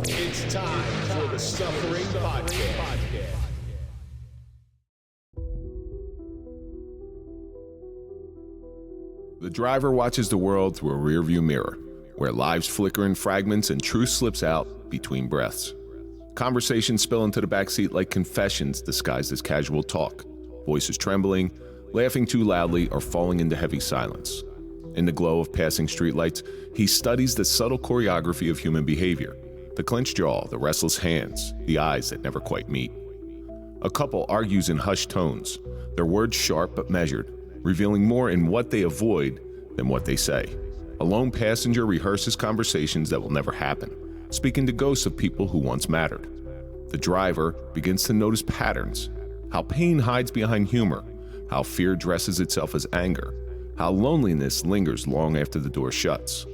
It's time for the Suffering Podcast. The driver watches the world through a rearview mirror, where lives flicker in fragments and truth slips out between breaths. Conversations spill into the backseat like confessions disguised as casual talk, voices trembling, laughing too loudly, or falling into heavy silence. In the glow of passing streetlights, he studies the subtle choreography of human behavior, the clenched jaw, the restless hands, the eyes that never quite meet. A couple argues in hushed tones, their words sharp but measured, revealing more in what they avoid than what they say. A lone passenger rehearses conversations that will never happen, speaking to ghosts of people who once mattered. The driver begins to notice patterns, how pain hides behind humor, how fear dresses itself as anger, how loneliness lingers long after the door shuts.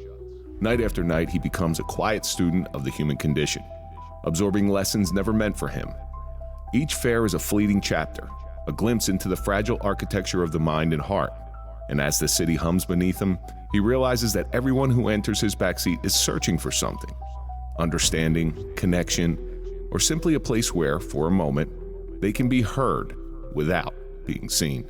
Night after night, he becomes a quiet student of the human condition, absorbing lessons never meant for him. Each fare is a fleeting chapter, a glimpse into the fragile architecture of the mind and heart. And as the city hums beneath him, he realizes that everyone who enters his backseat is searching for something: understanding, connection, or simply a place where, for a moment, they can be heard without being seen.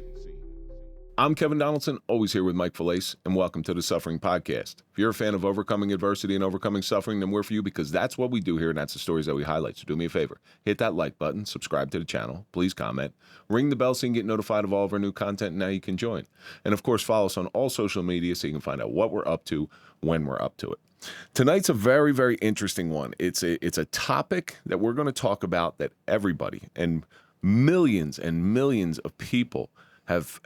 I'm Kevin Donaldson, always here with Mike Falaise, and welcome to the Suffering Podcast. If you're a fan of overcoming adversity and overcoming suffering, then we're for you, because that's what we do here, and that's the stories that we highlight. So do me a favor, hit that like button, subscribe to the channel, please comment, ring the bell so you can get notified of all of our new content, and now you can join. And of course, follow us on all social media so you can find out what we're up to when we're up to it. Tonight's a very, very interesting one. It's a topic that we're going to talk about that everybody and millions of people have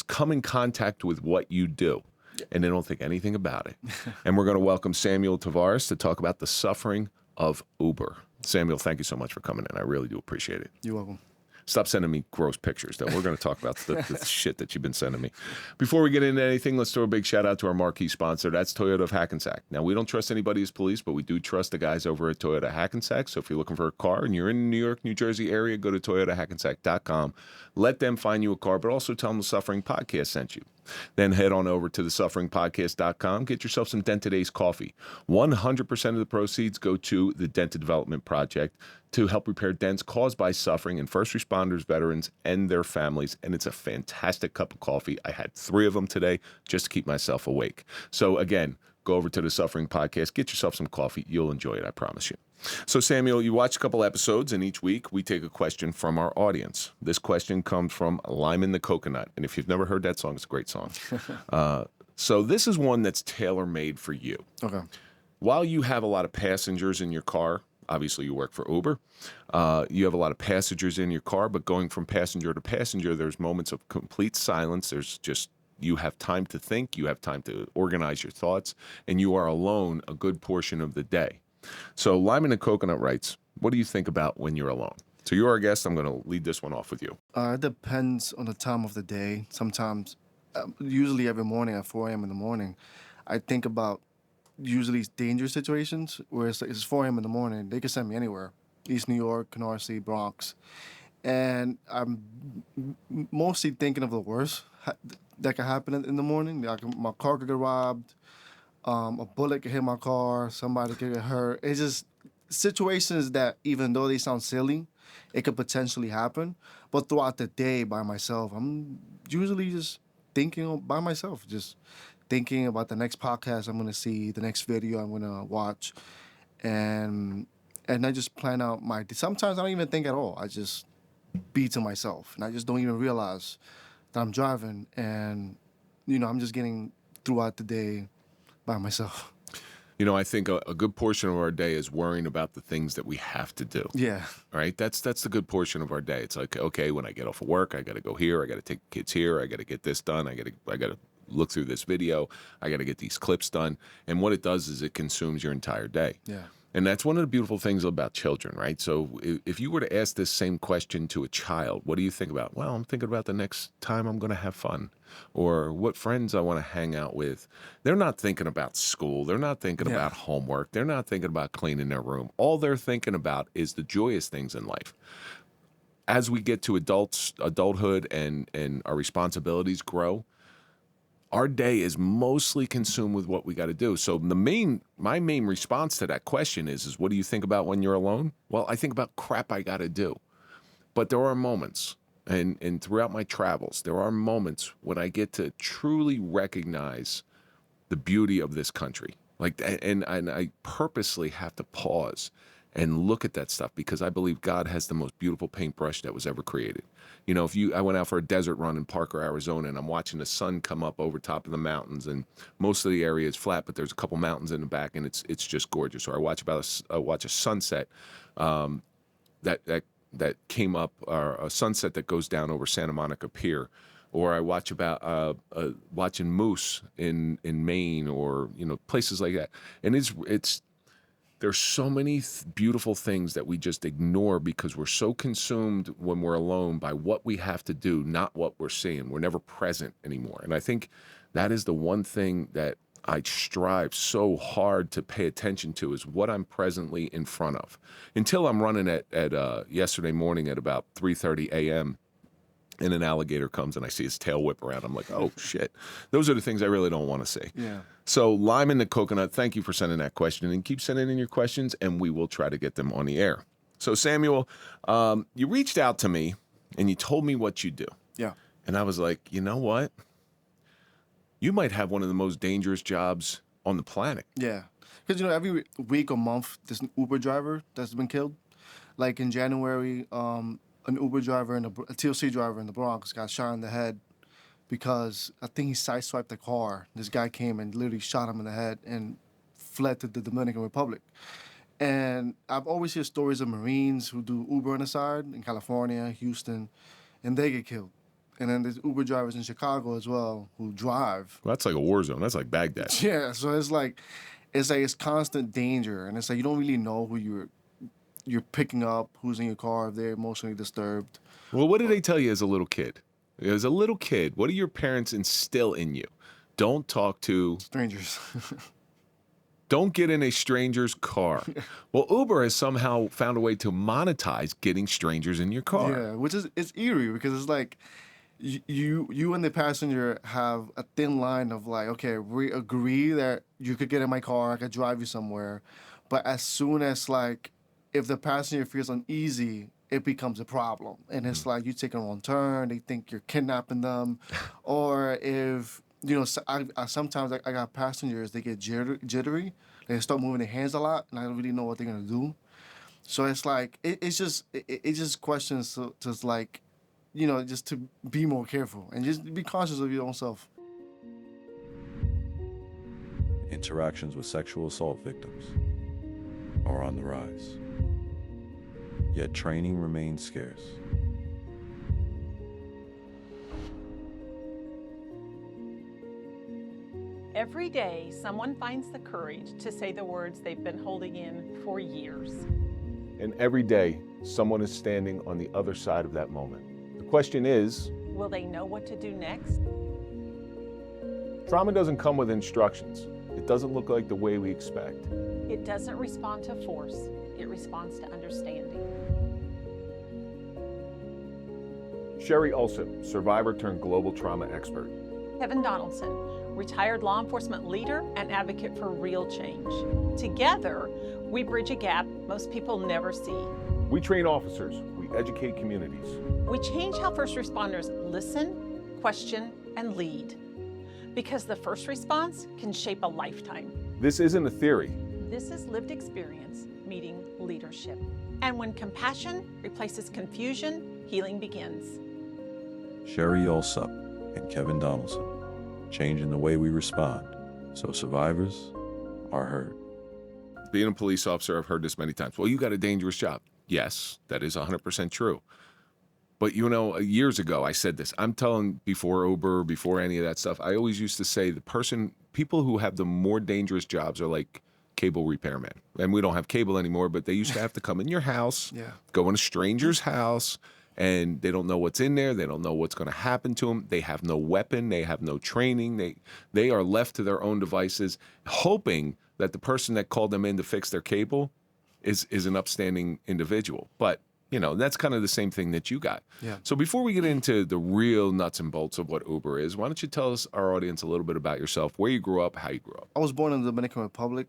come in contact with what you do, and they don't think anything about it. And we're going to welcome Samuel Tavares to talk about the suffering of Uber. Samuel, thank you so much for coming in. I really do appreciate it. You're welcome. Stop sending me gross pictures, though. We're going to talk about the shit that you've been sending me. Before we get into anything, let's throw a big shout out to our marquee sponsor. That's Toyota of Hackensack. Now, we don't trust anybody as police, but we do trust the guys over at Toyota Hackensack. So if you're looking for a car and you're in the New York, New Jersey area, go to ToyotaHackensack.com. Let them find you a car, but also tell them the Suffering Podcast sent you. Then head on over to thesufferingpodcast.com. Get yourself some Dented Ace coffee. 100% of the proceeds go to the Dented Development Project to help repair dents caused by suffering in first responders, veterans, and their families. And it's a fantastic cup of coffee. I had 3 of them today just to keep myself awake. So again, go over to the Suffering Podcast, get yourself some coffee. You'll enjoy it, I promise you. So Samuel, you watch a couple episodes, and each week we take a question from our audience. This question comes from Lyman the Coconut. And if you've never heard that song, it's a great song. So this is one that's tailor-made for you. Okay. While you have a lot of passengers in your car, obviously you work for Uber, you have a lot of passengers in your car, but going from passenger to passenger, there's moments of complete silence. There's just, you have time to think, you have time to organize your thoughts, and you are alone a good portion of the day. So Lyman and Coconut writes, what do you think about when you're alone? So you're our guest. I'm going to lead this one off with you. It depends on the time of the day. Sometimes, usually every morning at 4 a.m. in the morning, I think about usually dangerous situations where it's 4 a.m. in the morning. They can send me anywhere. East New York, Canarsie, Bronx. And I'm mostly thinking of the worst that could happen in the morning. Like my car could get robbed. A bullet could hit my car, somebody could get hurt. It's just situations that, even though they sound silly, it could potentially happen. But throughout the day by myself, I'm usually just thinking by myself, just thinking about the next podcast I'm going to see, the next video I'm going to watch. And I just plan out my day. Sometimes I don't even think at all. I just be to myself. And I just don't even realize that I'm driving. And, I'm just getting throughout the day by myself. I think a good portion of our day is worrying about the things that we have to do. Yeah. Right? That's the good portion of our day. It's like, okay, when I get off of work, I got to go here. I got to take the kids here. I got to get this done. I got to look through this video. I got to get these clips done. And what it does is it consumes your entire day. Yeah. And that's one of the beautiful things about children, right? So if you were to ask this same question to a child, what do you think about? Well, I'm thinking about the next time I'm going to have fun, or what friends I want to hang out with. They're not thinking about school. They're not thinking about homework. They're not thinking about cleaning their room. All they're thinking about is the joyous things in life. As we get to adulthood and our responsibilities grow, Our day is mostly consumed with what we got to do. So my main response to that question is what do you think about when you're alone? Well, I think about crap I got to do. But there are moments, and throughout my travels, there are moments when I get to truly recognize the beauty of this country. And I purposely have to pause and look at that stuff because I believe God has the most beautiful paintbrush that was ever created. You know, I went out for a desert run in Parker, Arizona, and I'm watching the sun come up over top of the mountains, and most of the area is flat, but there's a couple mountains in the back, and it's just gorgeous. Or I watch a sunset that came up, or a sunset that goes down over Santa Monica Pier. Or I watch about watching moose in Maine, or places like that. And there's so many beautiful things that we just ignore because we're so consumed when we're alone by what we have to do, not what we're seeing. We're never present anymore. And I think that is the one thing that I strive so hard to pay attention to is what I'm presently in front of. Until I'm running at yesterday morning at about 3:30 a.m., and an alligator comes and I see his tail whip around. I'm like, oh, shit. Those are the things I really don't want to see. Yeah. So lime in the coconut, thank you for sending that question. And keep sending in your questions, and we will try to get them on the air. So, Samuel, you reached out to me, and you told me what you do. Yeah. And I was like, you know what? You might have one of the most dangerous jobs on the planet. Yeah. Because, every week or month, there's an Uber driver that's been killed. Like in January, an Uber driver and a TLC driver in the Bronx got shot in the head because I think he sideswiped the car. This guy came and literally shot him in the head and fled to the Dominican Republic. And I've always heard stories of Marines who do Uber on the side in California, Houston, and they get killed. And then there's Uber drivers in Chicago as well who drive. Well, that's like a war zone. That's like Baghdad. Yeah, so it's constant danger, and it's like you don't really know who you're picking up, who's in your car, if they're emotionally disturbed. Well, what did they tell you as a little kid? As a little kid, what do your parents instill in you? Don't talk to strangers. Don't get in a stranger's car. Well, Uber has somehow found a way to monetize getting strangers in your car. Yeah, which it's eerie because it's like you and the passenger have a thin line of like, okay, we agree that you could get in my car, I could drive you somewhere, but as soon as like if the passenger feels uneasy, it becomes a problem. And it's like you take a wrong turn, they think you're kidnapping them. Or if, sometimes I got passengers, they get jittery. They start moving their hands a lot, and I don't really know what they're going to do. So it's like, it's just questions to just like, just to be more careful and just be conscious of your own self. Interactions with sexual assault victims are on the rise. Yet training remains scarce. Every day, someone finds the courage to say the words they've been holding in for years. And every day, someone is standing on the other side of that moment. The question is, will they know what to do next? Trauma doesn't come with instructions. It doesn't look like the way we expect. It doesn't respond to force. It responds to understanding. Sherry Ulsip, survivor turned global trauma expert. Kevin Donaldson, retired law enforcement leader and advocate for real change. Together, we bridge a gap most people never see. We train officers. We educate communities. We change how first responders listen, question, and lead. Because the first response can shape a lifetime. This isn't a theory. This is lived experience meeting leadership. And when compassion replaces confusion, healing begins. Sherry Ulsop and Kevin Donaldson, changing the way we respond so survivors are heard. Being a police officer, I've heard this many times. Well, you got a dangerous job. Yes, that is 100% true. But years ago, I said this. I'm telling before Uber, before any of that stuff, I always used to say people who have the more dangerous jobs are like cable repairmen. And we don't have cable anymore, but they used to have to come in your house, go in a stranger's house, and they don't know what's in there. They don't know what's going to happen to them. They have no weapon. They have no training. They are left to their own devices, hoping that the person that called them in to fix their cable is an upstanding individual. But that's kind of the same thing that you got. Yeah. So before we get into the real nuts and bolts of what Uber is, why don't you tell us, our audience, a little bit about yourself, where you grew up, how you grew up? I was born in the Dominican Republic.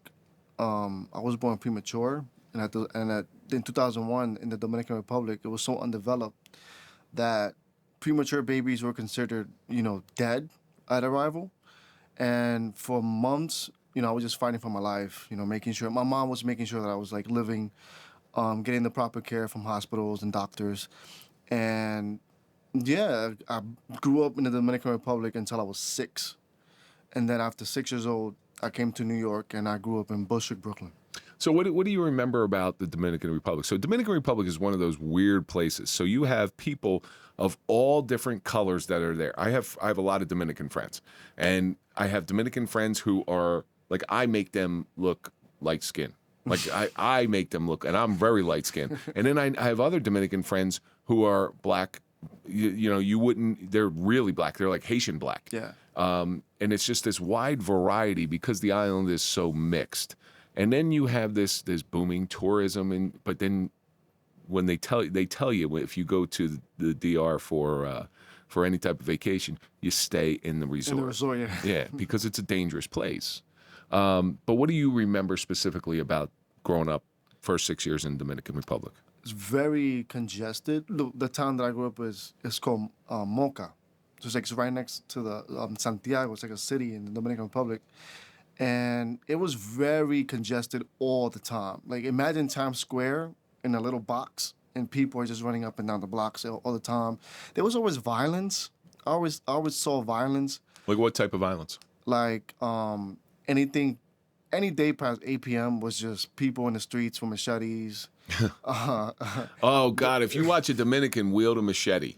I was born premature, and in 2001 in the Dominican Republic, it was so undeveloped that premature babies were considered, dead at arrival. And for months, I was just fighting for my life, making sure my mom was making sure that I was like living, getting the proper care from hospitals and doctors. And yeah, I grew up in the Dominican Republic until I was 6. And then after 6 years old, I came to New York and I grew up in Bushwick, Brooklyn. So what do you remember about the Dominican Republic? So Dominican Republic is one of those weird places. So you have people of all different colors that are there. I have a lot of Dominican friends, and I have Dominican friends who are like, I make them look light skin. Like I make them look, and I'm very light skinned. And then I have other Dominican friends who are black. You wouldn't. They're really black. They're like Haitian black. Yeah. And it's just this wide variety because the island is so mixed. And then you have this booming tourism, but then when they tell you if you go to the DR for any type of vacation, you stay in the resort. In the resort, yeah. Yeah, because it's a dangerous place. But what do you remember specifically about growing up first 6 years in the Dominican Republic? It's very congested. The town that I grew up is called Moca. So it's right next to the Santiago. It's like a city in the Dominican Republic. And it was very congested all the time. Like, imagine Times Square in a little box, and people are just running up and down the blocks all the time. There was always violence. I always saw violence. Like what type of violence? Like anything, any day past 8 p.m. was just people in the streets with machetes. Oh God! If you watch a Dominican wield a machete,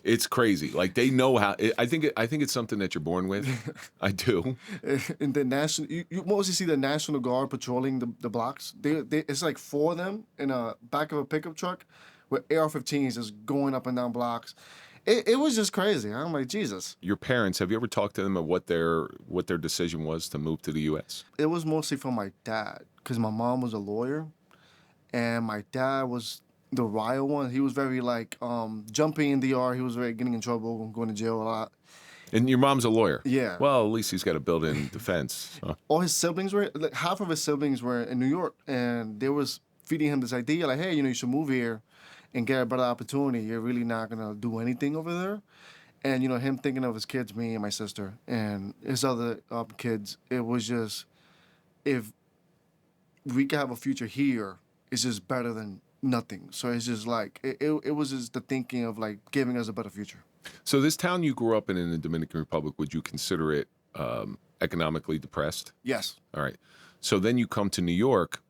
it's crazy. Like they know how. I think it's something that you're born with. I do. In the national, you mostly see the National Guard patrolling the blocks. It's like 4 of them in a back of a pickup truck, with AR-15s just going up and down blocks. It was just crazy. I'm like, Jesus. Your parents, have you ever talked to them about what their decision was to move to the U.S.? It was mostly from my dad, because my mom was a lawyer. And my dad was the riot one. He was very like jumping in the yard. He was very getting in trouble, going to jail a lot. And your mom's a lawyer. Yeah. Well, at least he's got a built-in defense. All his siblings were, like, half of his siblings were in New York, and they was feeding him this idea like, hey, you should move here and get a better opportunity. You're really not gonna do anything over there. And him thinking of his kids, me and my sister, and his other kids. It was just, if we could have a future here, it's just better than nothing. So it's just like, it was just the thinking of like giving us a better future. So this town you grew up in the Dominican Republic, would you consider it economically depressed? Yes. All right. So then you come to New York,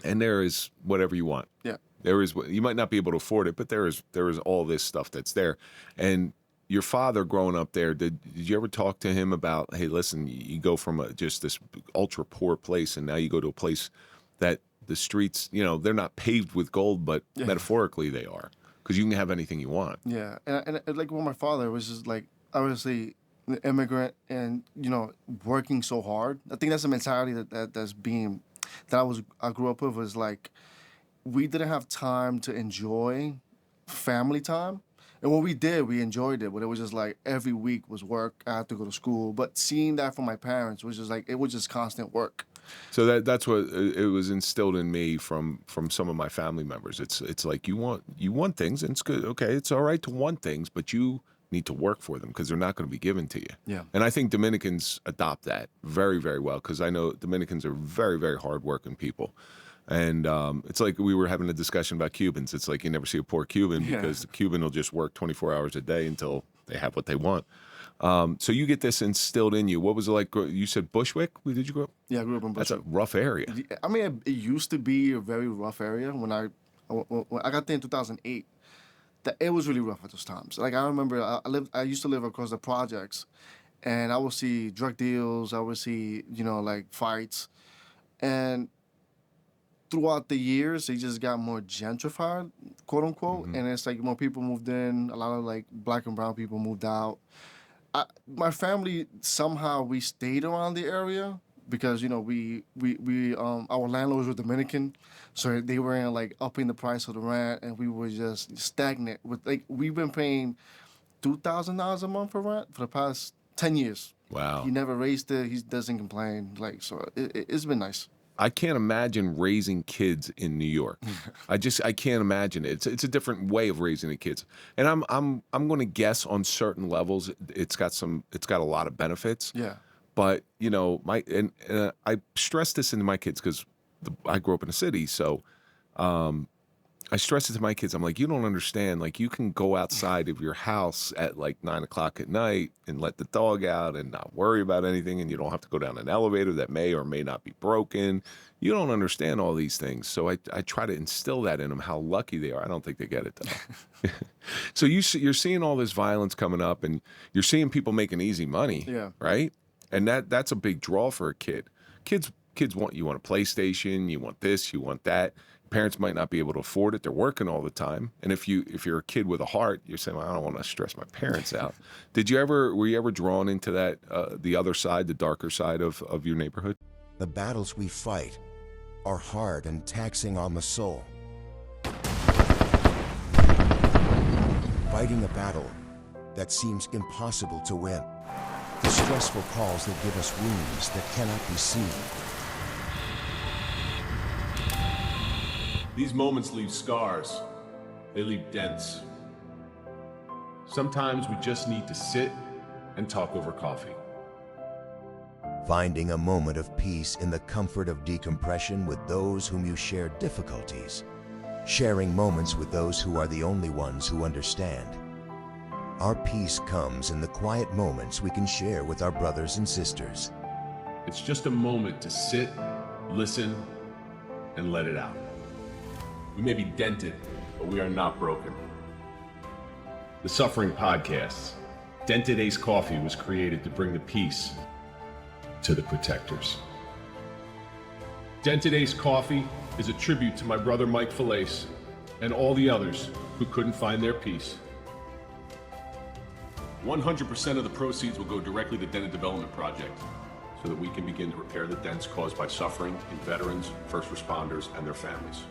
and there is whatever you want. Yeah. There is, you might not be able to afford it, but there is all this stuff that's there. And your father growing up there, did you ever talk to him about, hey, listen, you go from just this ultra poor place, and now you go to a place that the streets, they're not paved with gold, but metaphorically they are, because you can have anything you want. Yeah, and like, my father was just like, obviously an immigrant, and working so hard. I think that's the mentality that I grew up with, was like, we didn't have time to enjoy family time. And when we did, we enjoyed it, but it was just like every week was work. I had to go to school. But seeing that from my parents was just like, it was just constant work. So that's what it was instilled in me from some of my family members. It's like you want things, and it's good. Okay, it's all right to want things, but you need to work for them, because they're not going to be given to you. Yeah. And I think Dominicans adopt that very, very well, because I know Dominicans are very, very hardworking people. And it's like we were having a discussion about Cubans. It's like you never see a poor Cuban, because the Cuban will just work 24 hours a day until they have what they want. So you get this instilled in you. What was it like? You said Bushwick? Did you grow up? Yeah, I grew up in Bushwick. That's a rough area. I mean, it used to be a very rough area. When I got there in 2008, it was really rough at those times. Like, I remember I used to live across the projects, and I would see drug deals. I would see, like, fights. And throughout the years, it just got more gentrified, quote unquote. Mm-hmm. And it's like more people moved in. A lot of like black and brown people moved out. My family, somehow we stayed around the area, because our landlords were Dominican, so they were like upping the price of the rent, and we were just stagnant with like we've been paying $2,000 a month for rent for the past 10 years. Wow. He never raised it. He doesn't complain. Like, so it's been nice. I can't imagine raising kids in New York. I can't imagine it. It's a different way of raising the kids. And I'm going to guess on certain levels it's got a lot of benefits. Yeah. But I stress this into my kids because I grew up in a city, so I stress it to my kids. I'm like, you don't understand. Like, you can go outside of your house at like 9 o'clock at night and let the dog out and not worry about anything. And you don't have to go down an elevator that may or may not be broken. You don't understand all these things. So I try to instill that in them, how lucky they are. I don't think they get it, though. So you're seeing all this violence coming up, and you're seeing people making easy money. Yeah. Right? And that's a big draw for a kid. Kids want a PlayStation, you want this, you want that. Parents might not be able to afford it. They're working all the time. And if you're a kid with a heart, you're saying, well, I don't want to stress my parents out. Were you ever drawn into that, the other side, the darker side of your neighborhood? The battles we fight are hard and taxing on the soul. Fighting a battle that seems impossible to win. The stressful calls that give us wounds that cannot be seen. These moments leave scars. They leave dents. Sometimes we just need to sit and talk over coffee. Finding a moment of peace in the comfort of decompression with those whom you share difficulties. Sharing moments with those who are the only ones who understand. Our peace comes in the quiet moments we can share with our brothers and sisters. It's just a moment to sit, listen, and let it out. We may be dented, but we are not broken. The Suffering Podcast. Dented Ace Coffee was created to bring the peace to the protectors. Dented Ace Coffee is a tribute to my brother Mike Falaise and all the others who couldn't find their peace. 100% of the proceeds will go directly to Dented Development Project so that we can begin to repair the dents caused by suffering in veterans, first responders, and their families.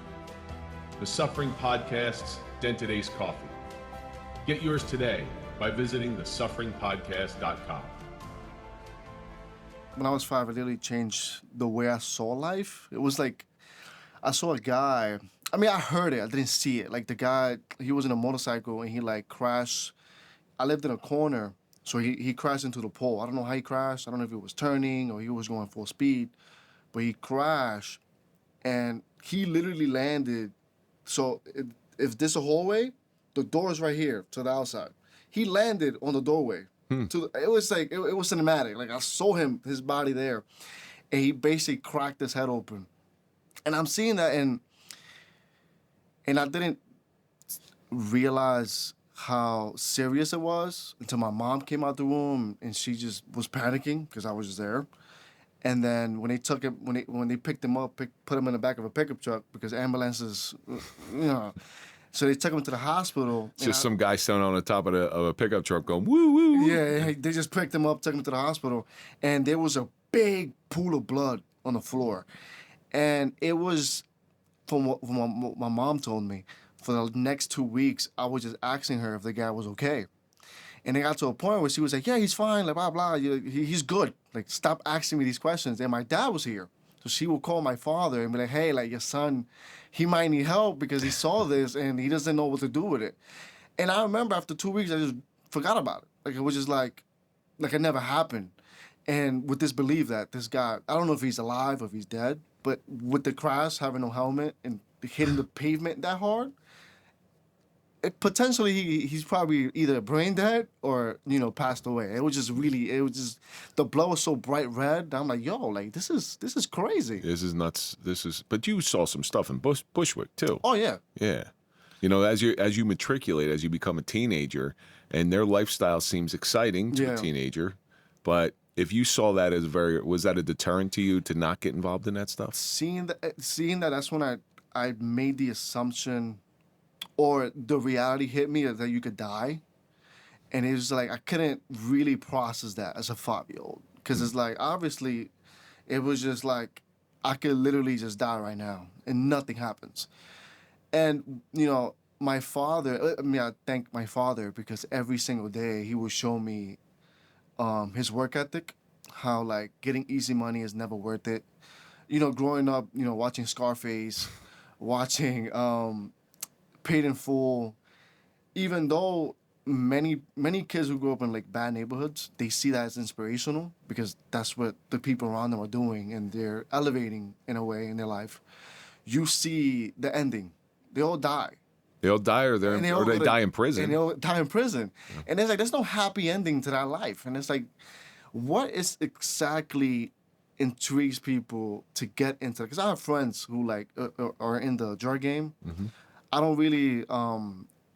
The Suffering Podcast's Dented Ace Coffee. Get yours today by visiting thesufferingpodcast.com. When I was 5, it literally changed the way I saw life. It was like, I saw a guy, I mean, I heard it, I didn't see it. Like the guy, he was in a motorcycle and he like crashed. I lived in a corner, so he crashed into the pole. I don't know how he crashed. I don't know if he was turning or he was going full speed, but he crashed and he literally landed. So if this is a hallway, the door is right here to the outside. He landed on the doorway. It was like, it was cinematic. Like I saw his body there, and he basically cracked his head open. And I'm seeing that, and I didn't realize how serious it was until my mom came out the room, and she just was panicking because I was just there. And then when they took him, when they picked him up, put him in the back of a pickup truck because ambulances, so they took him to the hospital. It's just some guy standing on the top of a pickup truck going, woo, woo. Yeah, they just picked him up, took him to the hospital, and there was a big pool of blood on the floor. And it was, from what my mom told me, for the next 2 weeks, I was just asking her if the guy was okay. And it got to a point where she was like, yeah, he's fine, like, blah, blah, he's good. Like, stop asking me these questions. And my dad was here. So she would call my father and be like, hey, like, your son, he might need help because he saw this and he doesn't know what to do with it. And I remember after 2 weeks, I just forgot about it. Like, it was just like it never happened. And with this belief that this guy, I don't know if he's alive or if he's dead, but with the crash, having no helmet and hitting the pavement that hard, potentially he's probably either brain dead or passed away. It was just the blood was so bright red. I'm like, yo, like this is crazy. This is nuts. But you saw some stuff in Bushwick too. Oh yeah. Yeah, as you matriculate, as you become a teenager, and their lifestyle seems exciting to a teenager, but if you saw that as was that a deterrent to you to not get involved in that stuff? Seeing that, that's when I made the assumption, or the reality hit me that you could die. And it was like, I couldn't really process that as a 5-year-old. Because it's like, obviously, It was just like I could literally just die right now and nothing happens. And my father. I mean, I thank my father because every single day he would show me his work ethic, how like getting easy money is never worth it. Growing up, watching Scarface, watching Paid in Full, even though many kids who grew up in like bad neighborhoods, they see that as inspirational because that's what the people around them are doing and they're elevating in a way in their life. You see the ending. They all die. They all die or they die in prison. And they all die in prison. Yeah. And it's like, there's no happy ending to that life. And it's like, what is exactly intrigues people to get into? Because I have friends who like are in the drug game. Mm-hmm. I don't really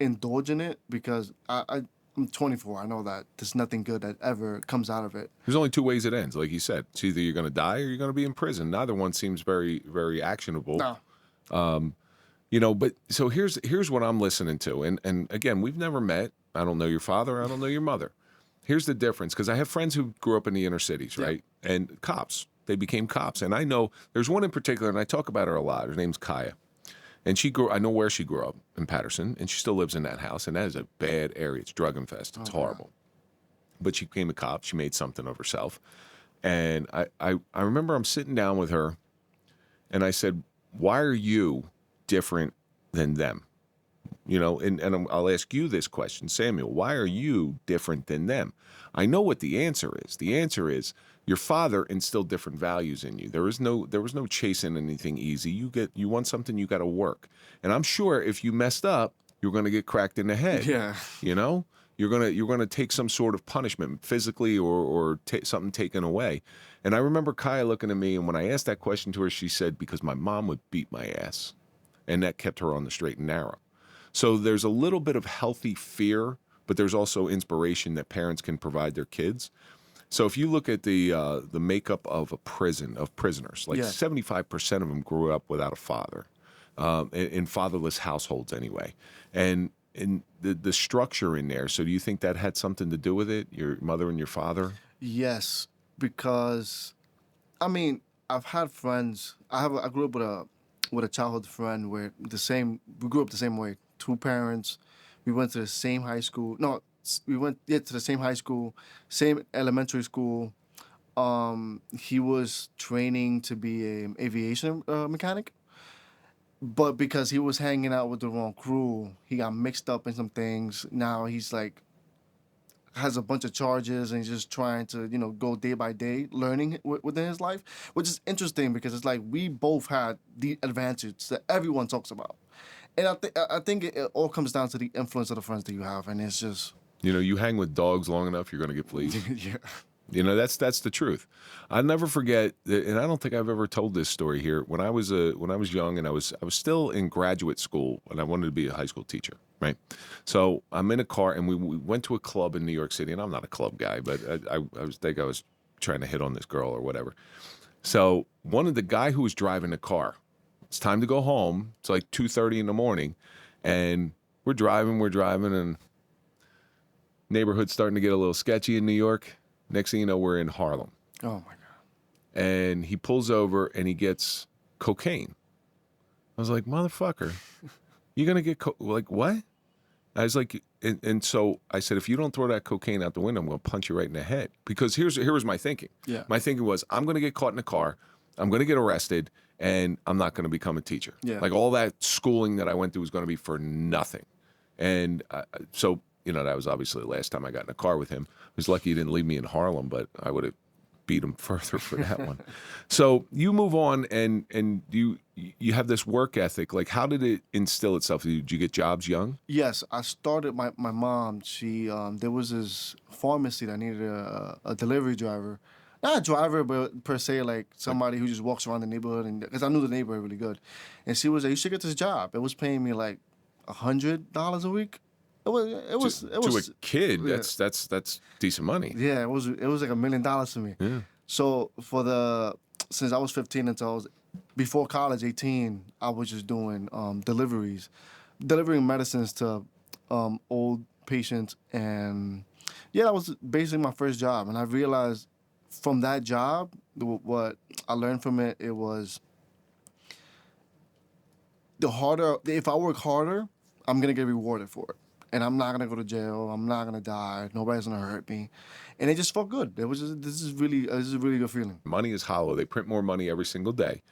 indulge in it because I'm 24. I know that there's nothing good that ever comes out of it. There's only two ways it ends, like you said. It's either you're going to die or you're going to be in prison. Neither one seems very, very actionable. No. But so here's what I'm listening to. And again, we've never met. I don't know your father. I don't know your mother. Here's the difference, because I have friends who grew up in the inner cities, right? Yeah. And cops. They became cops. And I know there's one in particular, and I talk about her a lot. Her name's Kaya. And I know where she grew up, in Patterson, and she still lives in that house. And that is a bad area. It's drug infested. It's horrible. But she became a cop. She made something of herself. And I remember I'm sitting down with her, and I said, why are you different than them? And I'll ask you this question, Samuel, why are you different than them? I know what the answer is. The answer is your father instilled different values in you. There was no chasing anything easy. You want something, you got to work. And I'm sure if you messed up, you're going to get cracked in the head. Yeah. You're going to take some sort of punishment, physically or something taken away. And I remember Kaya looking at me, and when I asked that question to her, she said, because my mom would beat my ass. And that kept her on the straight and narrow. So there's a little bit of healthy fear, but there's also inspiration that parents can provide their kids. So if you look at the makeup of prisoners, like 75% of them grew up without a father, in fatherless households anyway. And the structure in there, so do you think that had something to do with it, your mother and your father? Yes, because, I've had friends. I grew up with a childhood friend where we grew up the same way. Two parents. We went to the same high school. No, we went to the same high school, same elementary school. He was training to be an aviation mechanic. But because he was hanging out with the wrong crew, he got mixed up in some things. Now he's like, has a bunch of charges and he's just trying to, go day by day, learning within his life, which is interesting because it's like we both had the advantage that everyone talks about. And I think it all comes down to the influence of the friends that you have, and it's just... you hang with dogs long enough, you're going to get fleas. Yeah. That's the truth. I'll never forget, and I don't think I've ever told this story here. When I was young and I was still in graduate school, and I wanted to be a high school teacher, right? So I'm in a car, and we went to a club in New York City, and I'm not a club guy, but I was trying to hit on this girl or whatever. So the guy who was driving the car, it's time to go home. It's like 2:30 in the morning, and we're driving, and neighborhood's starting to get a little sketchy in New York. Next thing you know, we're in Harlem. Oh, my God. And he pulls over, and he gets cocaine. I was like, motherfucker, you're going to get like, what? I was like, and so I said, if you don't throw that cocaine out the window, I'm going to punch you right in the head. Because here was my thinking. Yeah. My thinking was, I'm going to get caught in a car, I'm going to get arrested, and I'm not going to become a teacher. Yeah. Like all that schooling that I went through was going to be for nothing. And so, that was obviously the last time I got in a car with him. I was lucky he didn't leave me in Harlem, but I would have beat him further for that one. So you move on, and you have this work ethic. Like, how did it instill itself? Did you get jobs young? Yes, I started. My mom, she there was this pharmacy that needed a delivery driver. Not a driver, but per se, like somebody who just walks around the neighborhood, and because I knew the neighborhood really good. And she was like, "You should get this job." It was paying me like $100 a week. It was to a kid. Yeah. That's decent money. Yeah, it was like $1 million to me. Yeah. So since I was 15 until before college, 18, I was just doing delivering medicines to old patients, and that was basically my first job. And I realized from that job, what I learned from it, it was if I work harder, I'm gonna get rewarded for it. And I'm not gonna go to jail. I'm not gonna die. Nobody's gonna hurt me, and it just felt good. It was just, this is a really good feeling. Money is hollow. They print more money every single day.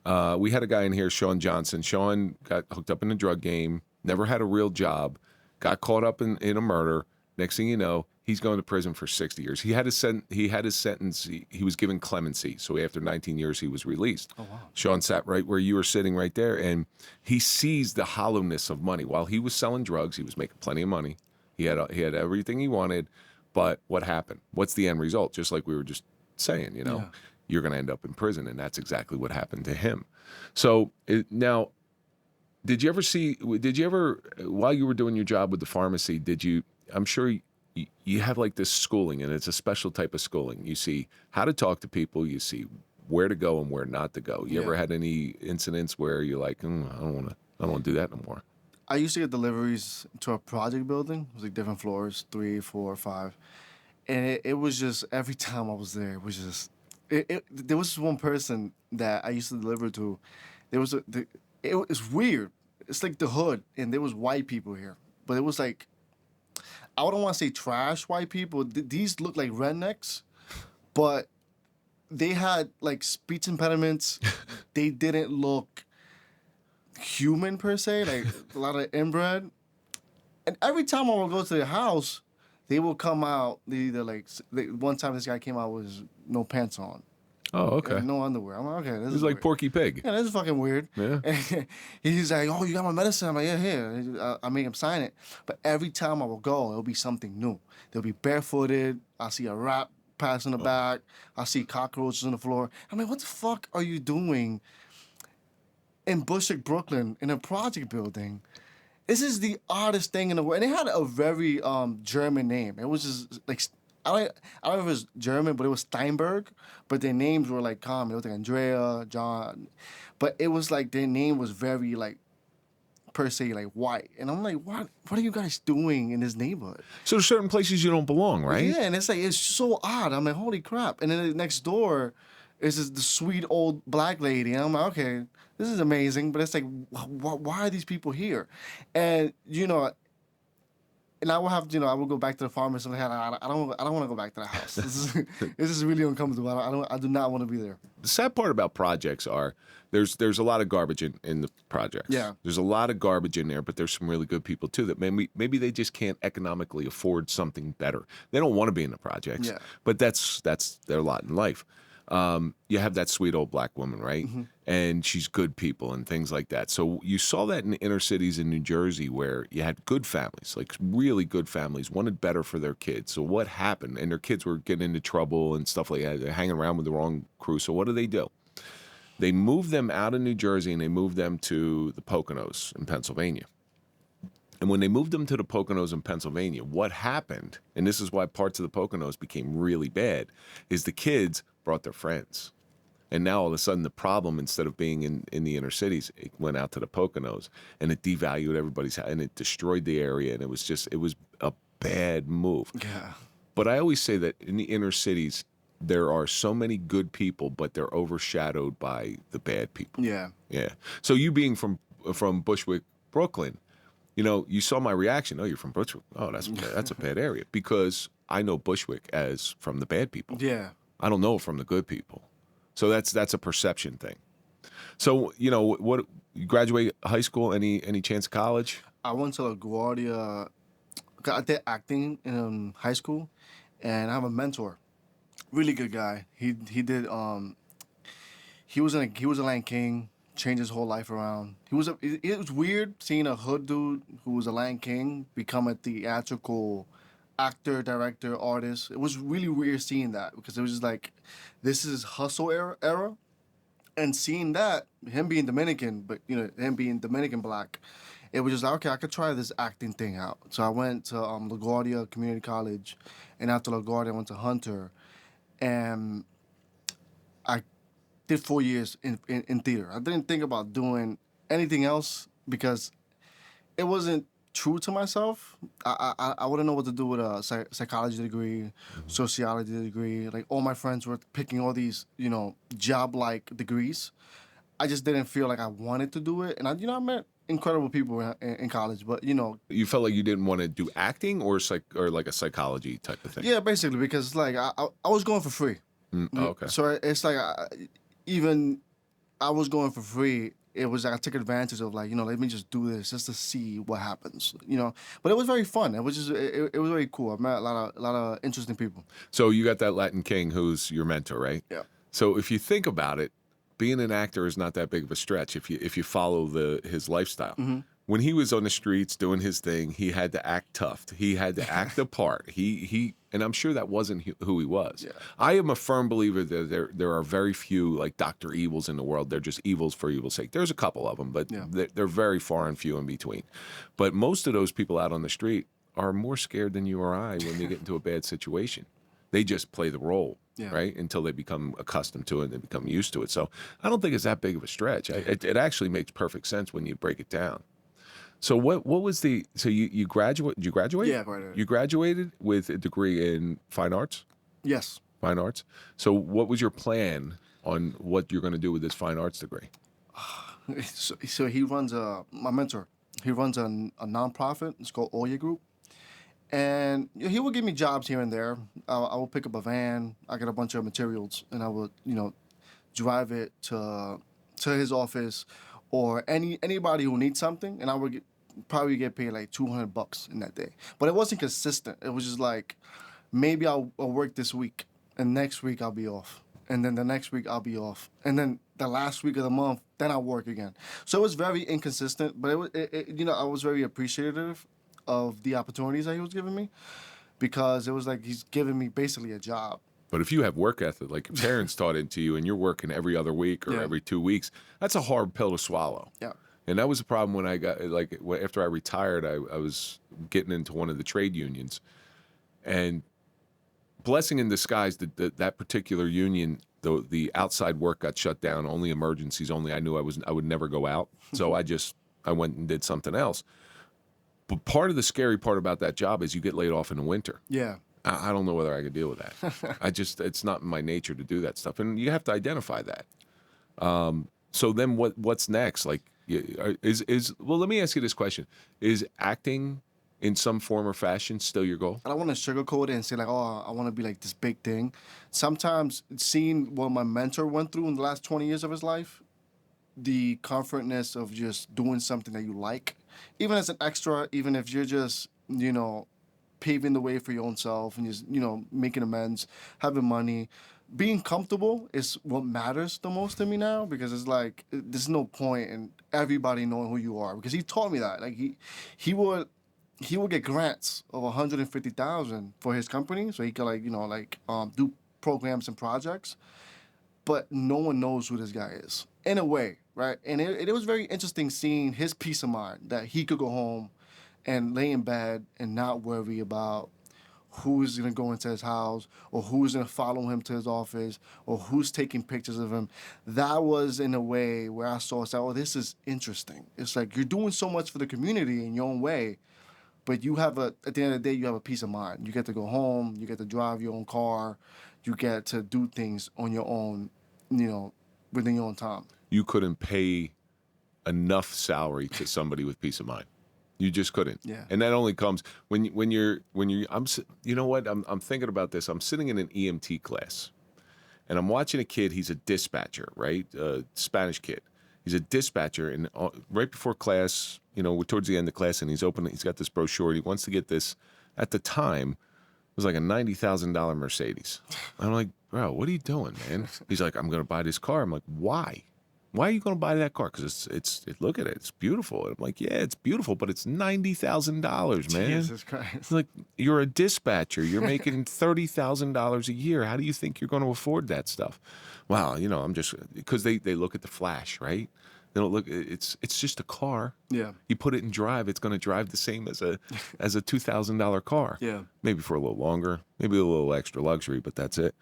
We had a guy in here, Sean Johnson. Sean got hooked up in the drug game, never had a real job, got caught up in a murder. Next thing you know, he's going to prison for 60 years. He had his sentence. He was given clemency. So after 19 years, he was released. Oh, wow. Sean sat right where you were sitting right there, and he sees the hollowness of money. While he was selling drugs, he was making plenty of money. He had everything he wanted. But what happened? What's the end result? Just like we were just saying, you're going to end up in prison, and that's exactly what happened to him. So now, did you ever, while you were doing your job with the pharmacy, I'm sure you have like this schooling, and it's a special type of schooling. You see how to talk to people. You see where to go and where not to go. You ever had any incidents where you're like, I don't want to do that no more? I used to get deliveries to a project building. It was like different floors, 3, 4, 5. And it was just, every time I was there, it was just, there was this one person that I used to deliver to. It was weird. It's like the hood, and there was white people here. But it was like, I wouldn't want to say trash white people. These look like rednecks, but they had like speech impediments. They didn't look human per se, like a lot of inbred. And every time I would go to their house, they would come out. One time this guy came out with no pants on. Oh, okay. And no underwear. I'm like, okay, this is like weird. Porky Pig. Yeah, this is fucking weird. Yeah. And he's like, oh, you got my medicine? I'm like, yeah, here. I make him sign it. But every time I will go, it'll be something new. They'll be barefooted. I see a rat pass in the back. I see cockroaches on the floor. I'm like, what the fuck are you doing in Bushwick, Brooklyn, in a project building? This is the oddest thing in the world. And it had a very German name. It was just like, I don't know if it was German, but it was Steinberg. But their names were like common. It was like Andrea, John. But it was like their name was very like, per se, like white. And I'm like, what are you guys doing in this neighborhood? So there's certain places you don't belong, right? Yeah, and it's like, it's so odd. I'm like, holy crap. And then next door is the sweet old black lady. And I'm like, okay, this is amazing. But it's like, why are these people here? And, and I will have, I will go back to the farmers and I don't want to go back to the house. This is really uncomfortable. I do not want to be there. The sad part about projects are there's a lot of garbage in the projects. Yeah. There's a lot of garbage in there, but there's some really good people too that maybe they just can't economically afford something better. They don't want to be in the projects. Yeah. But that's their lot in life. You have that sweet old black woman, right? Mm-hmm. And she's good people and things like that. So you saw that in the inner cities in New Jersey where you had good families, like really good families, wanted better for their kids. So what happened? And their kids were getting into trouble and stuff like that. They're hanging around with the wrong crew. So what do? They moved them out of New Jersey and they moved them to the Poconos in Pennsylvania. And when they moved them to the Poconos in Pennsylvania, what happened, and this is why parts of the Poconos became really bad, is the kids brought their friends. And now all of a sudden the problem, instead of being in the inner cities, it went out to the Poconos, and it devalued everybody's house, and it destroyed the area, and it was a bad move. Yeah. But I always say that in the inner cities, there are so many good people, but they're overshadowed by the bad people. Yeah. Yeah. So you being from Bushwick, Brooklyn, you saw my reaction. Oh, you're from Bushwick. Oh, that's a bad area. Because I know Bushwick as from the bad people. Yeah. I don't know it from the good people. So that's a perception thing. So, what you graduate high school, any chance of college? I went to LaGuardia. I did acting in high school, and I have a mentor. Really good guy. He did he was a Land King. Changed his whole life around. It was weird seeing a hood dude who was a Land King become a theatrical actor, director, artist. It was really weird seeing that because it was just like, this is hustle era. And seeing that, him being Dominican, but him being Dominican black, it was just like, okay, I could try this acting thing out. So I went to LaGuardia Community College, and after LaGuardia I went to Hunter, and I did 4 years in theater. I didn't think about doing anything else because it wasn't true to myself, I wouldn't know what to do with a psychology degree, sociology degree. Like all my friends were picking all these, job-like degrees. I just didn't feel like I wanted to do it, and I met incredible people in college, but You felt like you didn't want to do acting or like a psychology type of thing. yeah, basically because like I was going for free. Okay. So it's like even I was going for free. It was like I took advantage of like let me just do this just to see what happens. But it was very fun. It was just it was very cool. I met a lot of interesting people. So you got that Latin king who's your mentor, right? Yeah. So if you think about it, being an actor is not that big of a stretch if you follow his lifestyle. Mm-hmm. When he was on the streets doing his thing, he had to act tough. He had to act the part. And I'm sure that wasn't who he was. Yeah. I am a firm believer that there are very few like Dr. Evils in the world. They're just evils for evil's sake. There's a couple of them, but Yeah. they're very far and few in between. But most of those people out on the street are more scared than you or I when they get into a bad situation. They just play the role. Yeah. Right? Until they become accustomed to it and they become used to it. So I don't think it's that big of a stretch. It actually makes perfect sense when you break it down. So what was so you graduate? Did you graduate? Yeah, I graduated. You graduated with a degree in fine arts? Yes. Fine arts. So what was your plan on what you're going to do with this fine arts degree? So he runs my mentor. He runs a nonprofit. It's called Oya Group. And he would give me jobs here and there. I would pick up a van. I get a bunch of materials, and I would, drive it to his office, or anybody who needs something, and I would probably get paid like $200 in that day. But it wasn't consistent. It was just like maybe I'll work this week, and next week I'll be off, and then the next week I'll be off, and then the last week of the month then I'll work again. So it was very inconsistent. But I was very appreciative of the opportunities that he was giving me, because it was like he's giving me basically a job. But if you have work ethic, like your parents taught into you, and you're working every other week or Yeah. every 2 weeks, that's a hard pill to swallow. Yeah. And that was the problem when I got, after I retired, I was getting into one of the trade unions. And blessing in disguise, that particular union, the outside work got shut down, only emergencies, only I knew I would never go out. So I went and did something else. But part of the scary part about that job is you get laid off in the winter. Yeah. I don't know whether I could deal with that. It's not in my nature to do that stuff. And you have to identify that. So then what's next? Like, well, let me ask you this question. Is acting in some form or fashion still your goal? I don't want to sugarcoat it and say like, oh, I want to be like this big thing. Sometimes seeing what my mentor went through in the last 20 years of his life, the comfortness of just doing something that you like, even as an extra, even if you're just, paving the way for your own self and just, making amends, having money, being comfortable is what matters the most to me now, because it's like, there's no point in everybody knowing who you are, because he taught me that. Like he would get grants of $150,000 for his company, so he could do programs and projects, but no one knows who this guy is in a way, right? And it was very interesting seeing his peace of mind that he could go home and lay in bed and not worry about who's going to go into his house or who's going to follow him to his office or who's taking pictures of him. That was in a way where I saw, oh, this is interesting. It's like you're doing so much for the community in your own way, but you have at the end of the day, you have a peace of mind. You get to go home, you get to drive your own car, you get to do things on your own, within your own time. You couldn't pay enough salary to somebody with peace of mind. You just couldn't. Yeah. And that only comes when you're you know what? I'm thinking about this. I'm sitting in an EMT class, and I'm watching a kid. He's a dispatcher, right? Spanish kid. He's a dispatcher, and right before class, we're towards the end of class, and he's got this brochure. He wants to get this. At the time, it was like a $90,000 Mercedes. I'm like, bro, what are you doing, man? He's like, I'm gonna buy this car. I'm like, why? Why are you going to buy that car? Because it's look at it, it's beautiful. And I'm like, yeah, it's beautiful, but it's $90,000, man. Jesus Christ. It's like, you're a dispatcher. You're making $30,000 a year. How do you think you're going to afford that stuff? Well, I'm just, because they look at the flash, right? They don't look. It's just a car. Yeah. You put it in drive, it's going to drive the same as a $2,000 car. Yeah. Maybe for a little longer, maybe a little extra luxury, but that's it.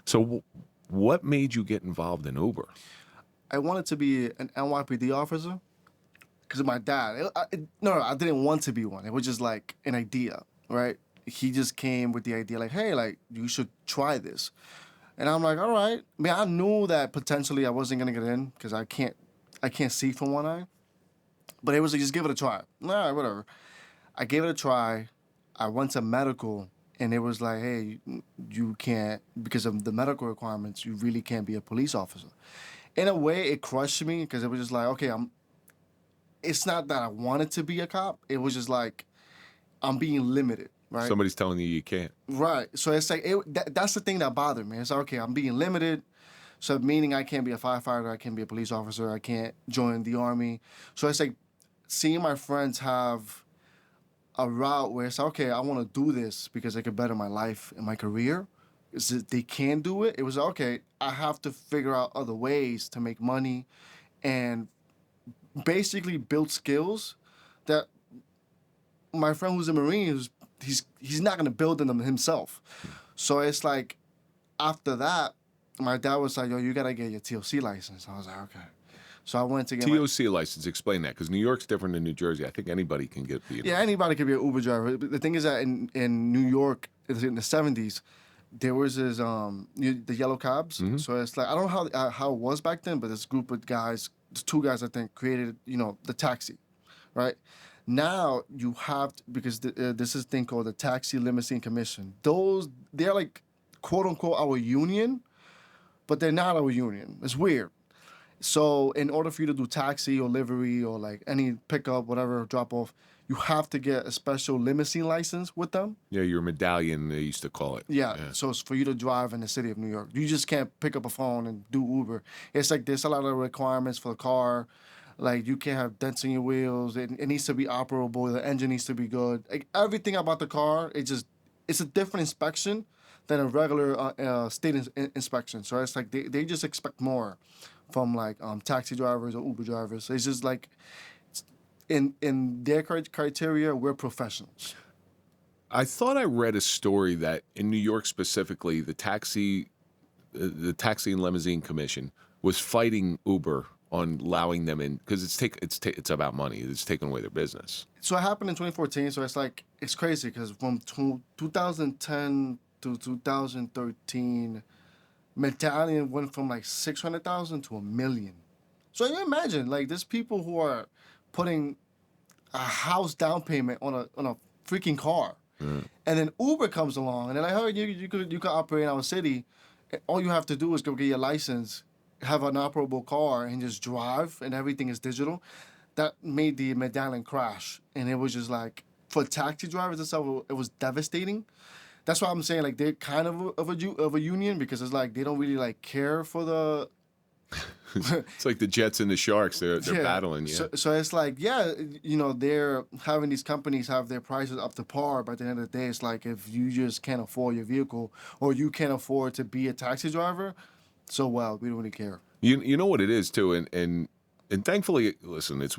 So, what made you get involved in Uber? I wanted to be an NYPD officer, because of my dad. No, I didn't want to be one. It was just like an idea, right? He just came with the idea like, hey, like, you should try this. And I'm like, all right. I mean, I knew that potentially I wasn't going to get in because I can't see from one eye. But it was like, just give it a try. All right, whatever. I gave it a try. I went to medical, and it was like, hey, you can't, because of the medical requirements, you really can't be a police officer. In a way, it crushed me because it was just like, okay, it's not that I wanted to be a cop. It was just like, I'm being limited, right? Somebody's telling you can't. Right. So it's like, that's the thing that bothered me. It's like, okay, I'm being limited. So meaning I can't be a firefighter, I can't be a police officer, I can't join the army. So it's like seeing my friends have a route where it's like, okay, I want to do this because it could better my life and my career. Is that they can do it. It was like, okay, I have to figure out other ways to make money and basically build skills that my friend who's a Marine, he's not going to build them himself. So it's like, after that, my dad was like, yo, you got to get your TOC license. I was like, okay. So I went to get TOC license, explain that, because New York's different than New Jersey. I think anybody can get the... Yeah, anybody could be an Uber driver. But the thing is that in New York, in the 70s, there was this, the yellow cabs. Mm-hmm. So it's like, I don't know how it was back then, but this group of guys, two guys, I think, created, the taxi, right? Now you have to, because this is a thing called the Taxi Limousine Commission. They're like, quote unquote, our union, but they're not our union. It's weird. So in order for you to do taxi or livery or like any pickup, whatever, drop off, you have to get a special limousine license with them. Yeah, your medallion, they used to call it. Yeah, so it's for you to drive in the city of New York. You just can't pick up a phone and do Uber. It's like there's a lot of requirements for the car. Like you can't have dents in your wheels. It needs to be operable. The engine needs to be good. Like everything about the car, it's a different inspection than a regular state inspection. So it's like they just expect more from like taxi drivers or Uber drivers. So it's just like in their criteria, we're professionals. I thought I read a story that in New York specifically, the Taxi and Limousine Commission was fighting Uber on allowing them in because it's about money. It's taking away their business. So it happened in 2014. So it's like it's crazy because from 2010 to 2013, medallion went from like 600,000 to 1 million. So you imagine like there's people who are putting a house down payment on a freaking car. And then Uber comes along and they're like, oh, you could operate in our city. All you have to do is go get your license, have an operable car, and just drive, and everything is digital. That made the medallion crash, and it was just like for taxi drivers and stuff, it was devastating. That's why I'm saying like they're kind of a union because it's like they don't really like care for the. It's like the Jets and the Sharks. They're battling. Yeah. So it's like, yeah, they're having these companies have their prices up to par. But at the end of the day, it's like if you just can't afford your vehicle or you can't afford to be a taxi driver, so well, we don't really care. You know what it is too, and thankfully, listen, it's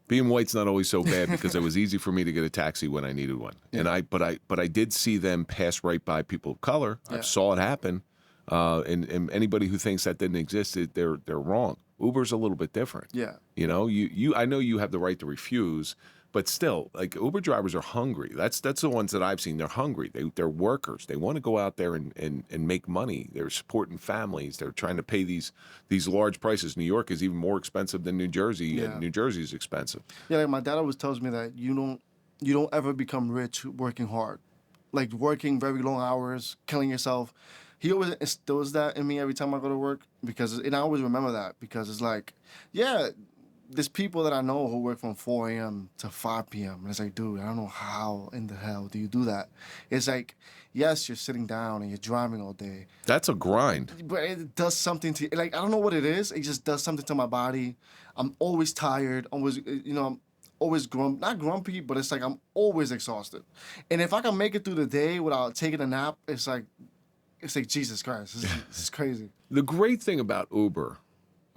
being white's not always so bad because it was easy for me to get a taxi when I needed one. Yeah. And but I did see them pass right by people of color. Yeah. I saw it happen. And anybody who thinks that didn't exist, they're wrong. Uber's a little bit different. Yeah. I know you have the right to refuse, but still, like Uber drivers are hungry. That's the ones that I've seen. They're hungry. They're workers. They want to go out there and make money. They're supporting families. They're trying to pay these large prices. New York is even more expensive than New Jersey, and New Jersey is expensive. Yeah, like my dad always tells me that you don't ever become rich working hard, like working very long hours, killing yourself. He always instills that in me every time I go to work and I always remember that because it's like, yeah, there's people that I know who work from 4 a.m. to 5 p.m. And it's like, dude, I don't know how in the hell do you do that? It's like, yes, you're sitting down and you're driving all day. That's a grind. But it does something to, like, I don't know what it is. It just does something to my body. I'm always tired, always, I'm always not grumpy, but it's like I'm always exhausted. And if I can make it through the day without taking a nap, it's like Jesus Christ, this is crazy. The great thing about Uber,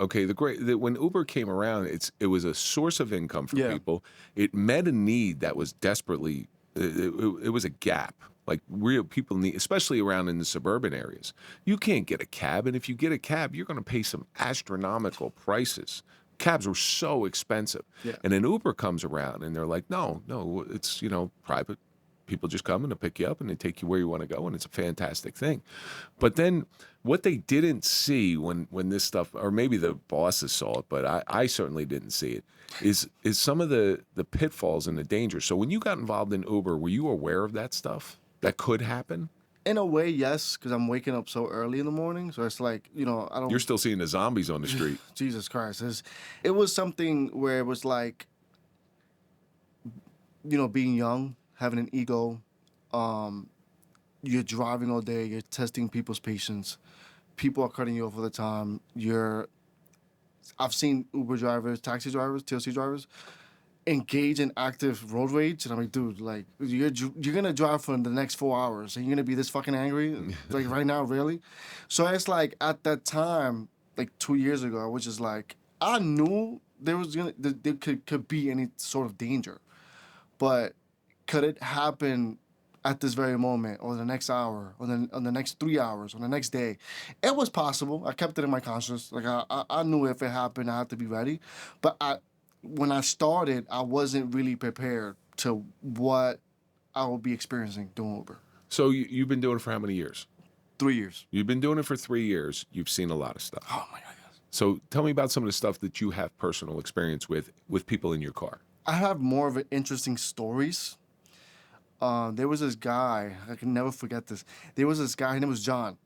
okay, when Uber came around, it was a source of income for people. It met a need that was desperately, it was a gap. Like real people need, especially around in the suburban areas. You can't get a cab, and if you get a cab, you're going to pay some astronomical prices. cabs were so expensive. Yeah. And then Uber comes around and they're like, no, it's, private. People just come and they pick you up and they take you where you want to go, and it's a fantastic thing. But then what they didn't see when this stuff, or maybe the bosses saw it, but I certainly didn't see it, is some of the pitfalls and the dangers. So when you got involved in Uber, were you aware of that stuff that could happen? In a way, yes, because I'm waking up so early in the morning. So it's like, I don't... You're still seeing the zombies on the street. Jesus Christ. It was something where it was like, being young, having an ego. You're driving all day. You're testing people's patience. People are cutting you off all the time. I've seen Uber drivers, taxi drivers, TLC drivers engage in active road rage, and I'm like, dude, like you're gonna drive for the next 4 hours, and you're gonna be this fucking angry, like right now, really? So it's like at that time, like 2 years ago, I was just like, I knew there could be any sort of danger, but could it happen at this very moment, or the next hour, or the next 3 hours, or the next day? It was possible. I kept it in my conscience. Like I knew if it happened, I had to be ready, but when I started, I wasn't really prepared to what I would be experiencing doing Uber. So you've been doing it for how many years? 3 years. You've been doing it for 3 years. You've seen a lot of stuff. Oh my God, yes. So tell me about some of the stuff that you have personal experience with people in your car. I have more of an interesting stories. There was this guy, I can never forget this. There was this guy, his name was John.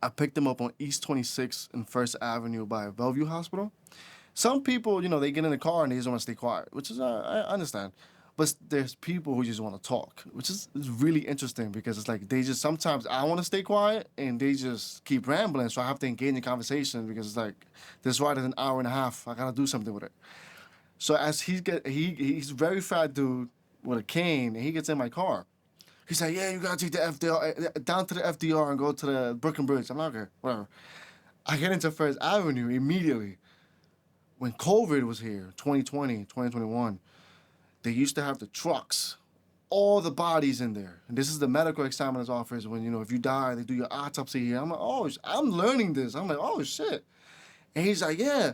I picked him up on East 26th and First Avenue by Bellevue Hospital. Some people, they get in the car and they just want to stay quiet, which is, I understand. But there's people who just want to talk, which is really interesting because it's like sometimes I want to stay quiet and they just keep rambling. So I have to engage in conversation because it's like, this ride is an hour and a half. I got to do something with it. So as he's a very fat dude with a cane, and he gets in my car. He's like, yeah, you got to take the FDR, down to the FDR and go to the Brooklyn Bridge. I'm like, okay, whatever. I get into First Avenue immediately. When COVID was here, 2020, 2021, they used to have the trucks, all the bodies in there. And this is the medical examiner's office when, if you die, they do your autopsy here. I'm like, oh, I'm learning this. I'm like, oh, shit. And he's like, yeah,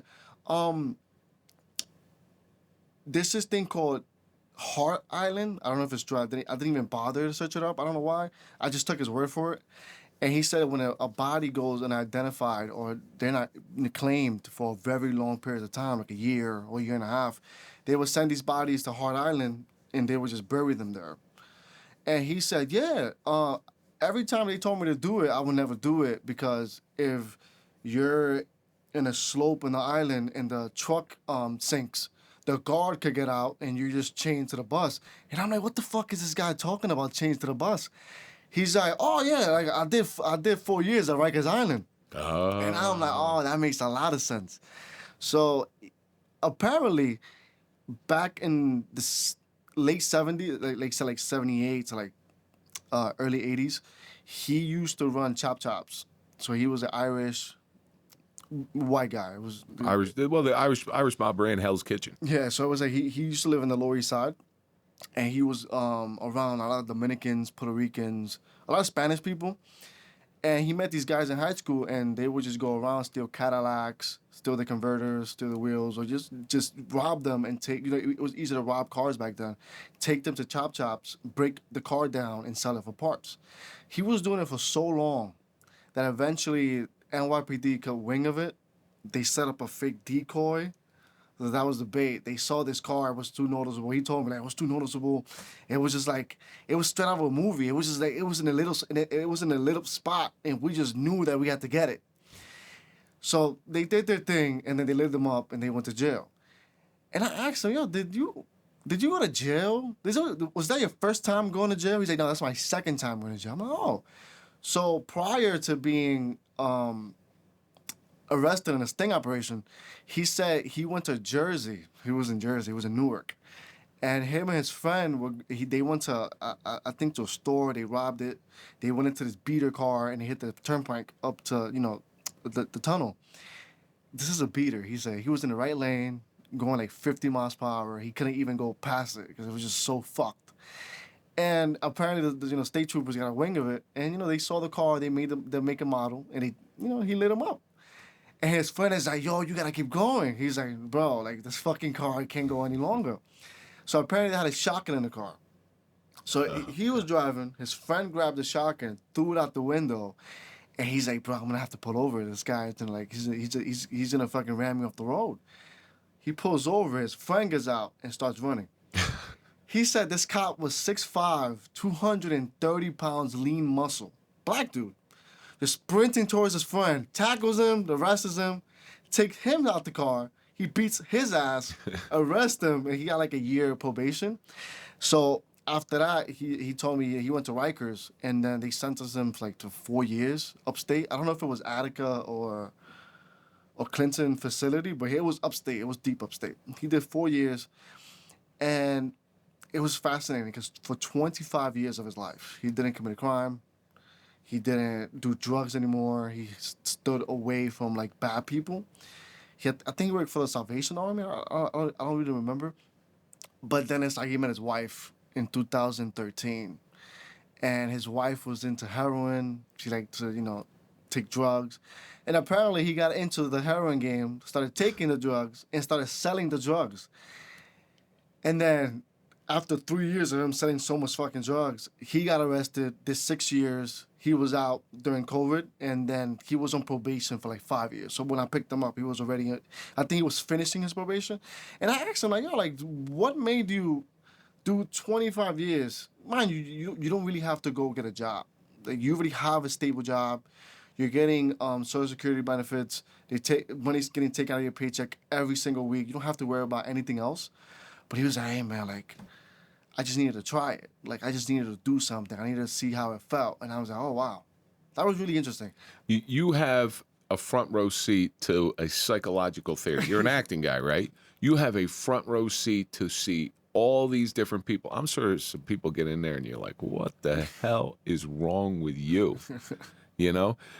there's this thing called Heart Island. I don't know if it's true. I didn't even bother to search it up. I don't know why. I just took his word for it. And he said when a body goes unidentified or they're not claimed for a very long period of time, like a year or a year and a half, they would send these bodies to Heart Island and they would just bury them there. And he said, yeah, every time they told me to do it, I would never do it because if you're in a slope in the island and the truck sinks, the guard could get out and you're just chained to the bus. And I'm like, what the fuck is this guy talking about, chained to the bus? He's like, oh yeah, like I did 4 years at Rikers Island. And I'm like, oh, that makes a lot of sense. So apparently, back in the late 70s, like 78 to like early 80s, he used to run Chop Chops. So he was an Irish white guy. It was Irish. Well, the Irish mob ran Hell's Kitchen. Yeah, so it was like he used to live in the Lower East Side. And he was around a lot of Dominicans, Puerto Ricans, a lot of Spanish people. And he met these guys in high school, and they would just go around, steal Cadillacs, steal the converters, steal the wheels, or just rob them and take, it was easy to rob cars back then. Take them to Chop Chops, break the car down, and sell it for parts. He was doing it for so long that eventually NYPD got wind of it. They set up a fake decoy. That was the bait. They saw this car. It was too noticeable. He told me that it was too noticeable. It was just like, it was straight out of a movie. It was just like, it was in a little spot, and we just knew that we had to get it. So they did their thing, and then they lit them up, and they went to jail. And I asked him, yo, did you go to jail? Was that your first time going to jail? He's like, no, that's my second time going to jail. I'm like, oh. So prior to being arrested in a sting operation, he said he went to Jersey. He was in Jersey. He was in Newark. And him and his friend, they went to, I think, to a store. They robbed it. They went into this beater car, and they hit the turnpike up to, the tunnel. This is a beater, he said. He was in the right lane, going like 50 miles per hour. He couldn't even go past it because it was just so fucked. And apparently, the state troopers got a wing of it. And, they saw the car. They made the make and model. And he lit them up. And his friend is like, yo, you gotta keep going. He's like, bro, like this fucking car can't go any longer. So apparently they had a shotgun in the car. So he was driving, his friend grabbed the shotgun, threw it out the window, and he's like, bro, I'm gonna have to pull over. This guy is gonna like he's gonna fucking ram me off the road. He pulls over, his friend gets out and starts running. He said this cop was 6'5", 230 pounds lean muscle. Black dude. Just sprinting towards his friend, tackles him, arrests him, takes him out the car. He beats his ass, arrests him, and he got like a year probation. So after that, he told me he went to Rikers, and then they sentenced him like to 4 years upstate. I don't know if it was Attica or Clinton facility, but it was upstate. It was deep upstate. He did 4 years, and it was fascinating because for 25 years of his life, he didn't commit a crime. He didn't do drugs anymore. He stood away from like bad people. I think he worked for the Salvation Army. I don't really remember. But then it's like he met his wife in 2013, and his wife was into heroin. She liked to, take drugs, and apparently he got into the heroin game, started taking the drugs, and started selling the drugs. And then after 3 years of him selling so much fucking drugs, he got arrested, did 6 years. He was out during COVID, and then he was on probation for like 5 years. So when I picked him up, he was already, I think he was finishing his probation. And I asked him, like, yo, like, what made you do 25 years? Mind you, you don't really have to go get a job. Like, you already have a stable job. You're getting Social Security benefits. Money's getting taken out of your paycheck every single week. You don't have to worry about anything else. But he was like, hey, man, like, I just needed to try it. Like, I just needed to do something. I needed to see how it felt. And I was like, oh, wow. That was really interesting. You have a front row seat to a psychological theory. You're an acting guy, right? You have a front row seat to see all these different people. I'm sure some people get in there and you're like, what the hell is wrong with you?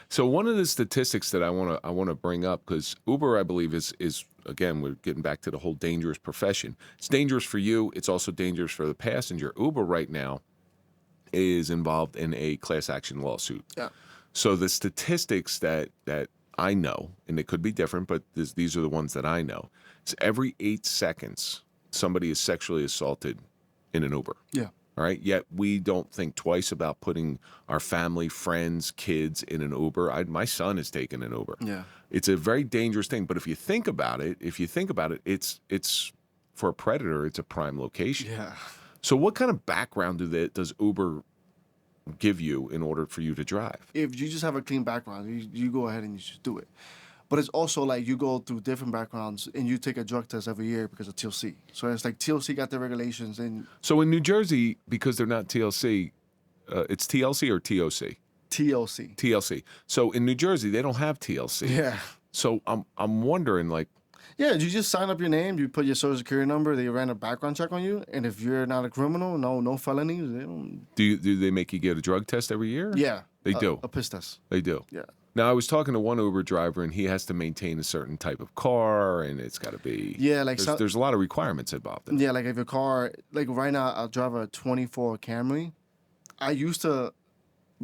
So one of the statistics that I want to bring up, because Uber, I believe, is again, we're getting back to the whole dangerous profession. It's dangerous for you. It's also dangerous for the passenger. Uber right now is involved in a class action lawsuit. Yeah. So the statistics that I know, and they could be different, but these are the ones that I know. It's every 8 seconds somebody is sexually assaulted in an Uber. Yeah. All right. Yet we don't think twice about putting our family, friends, kids in an Uber. My son is taking an Uber. Yeah. It's a very dangerous thing. But if you think about it, it's for a predator, it's a prime location. Yeah. So what kind of background does Uber give you in order for you to drive? If you just have a clean background, you go ahead and you just do it. But it's also like you go through different backgrounds and you take a drug test every year because of TLC. So it's like TLC got their regulations. And so in New Jersey, because they're not TLC, it's TLC or TOC? TLC. TLC. So in New Jersey, they don't have TLC. Yeah. So I'm wondering, like, yeah, you just sign up your name, you put your social security number, they ran a background check on you, and if you're not a criminal, no felonies, they don't. Do they make you get a drug test every year? Yeah. They do. A piss test. They do. Yeah. Now, I was talking to one Uber driver, and he has to maintain a certain type of car, and it's got to be... Yeah, like... There's a lot of requirements involved in it. Yeah, like if your car... Like right now, I drive a 24 Camry. I used to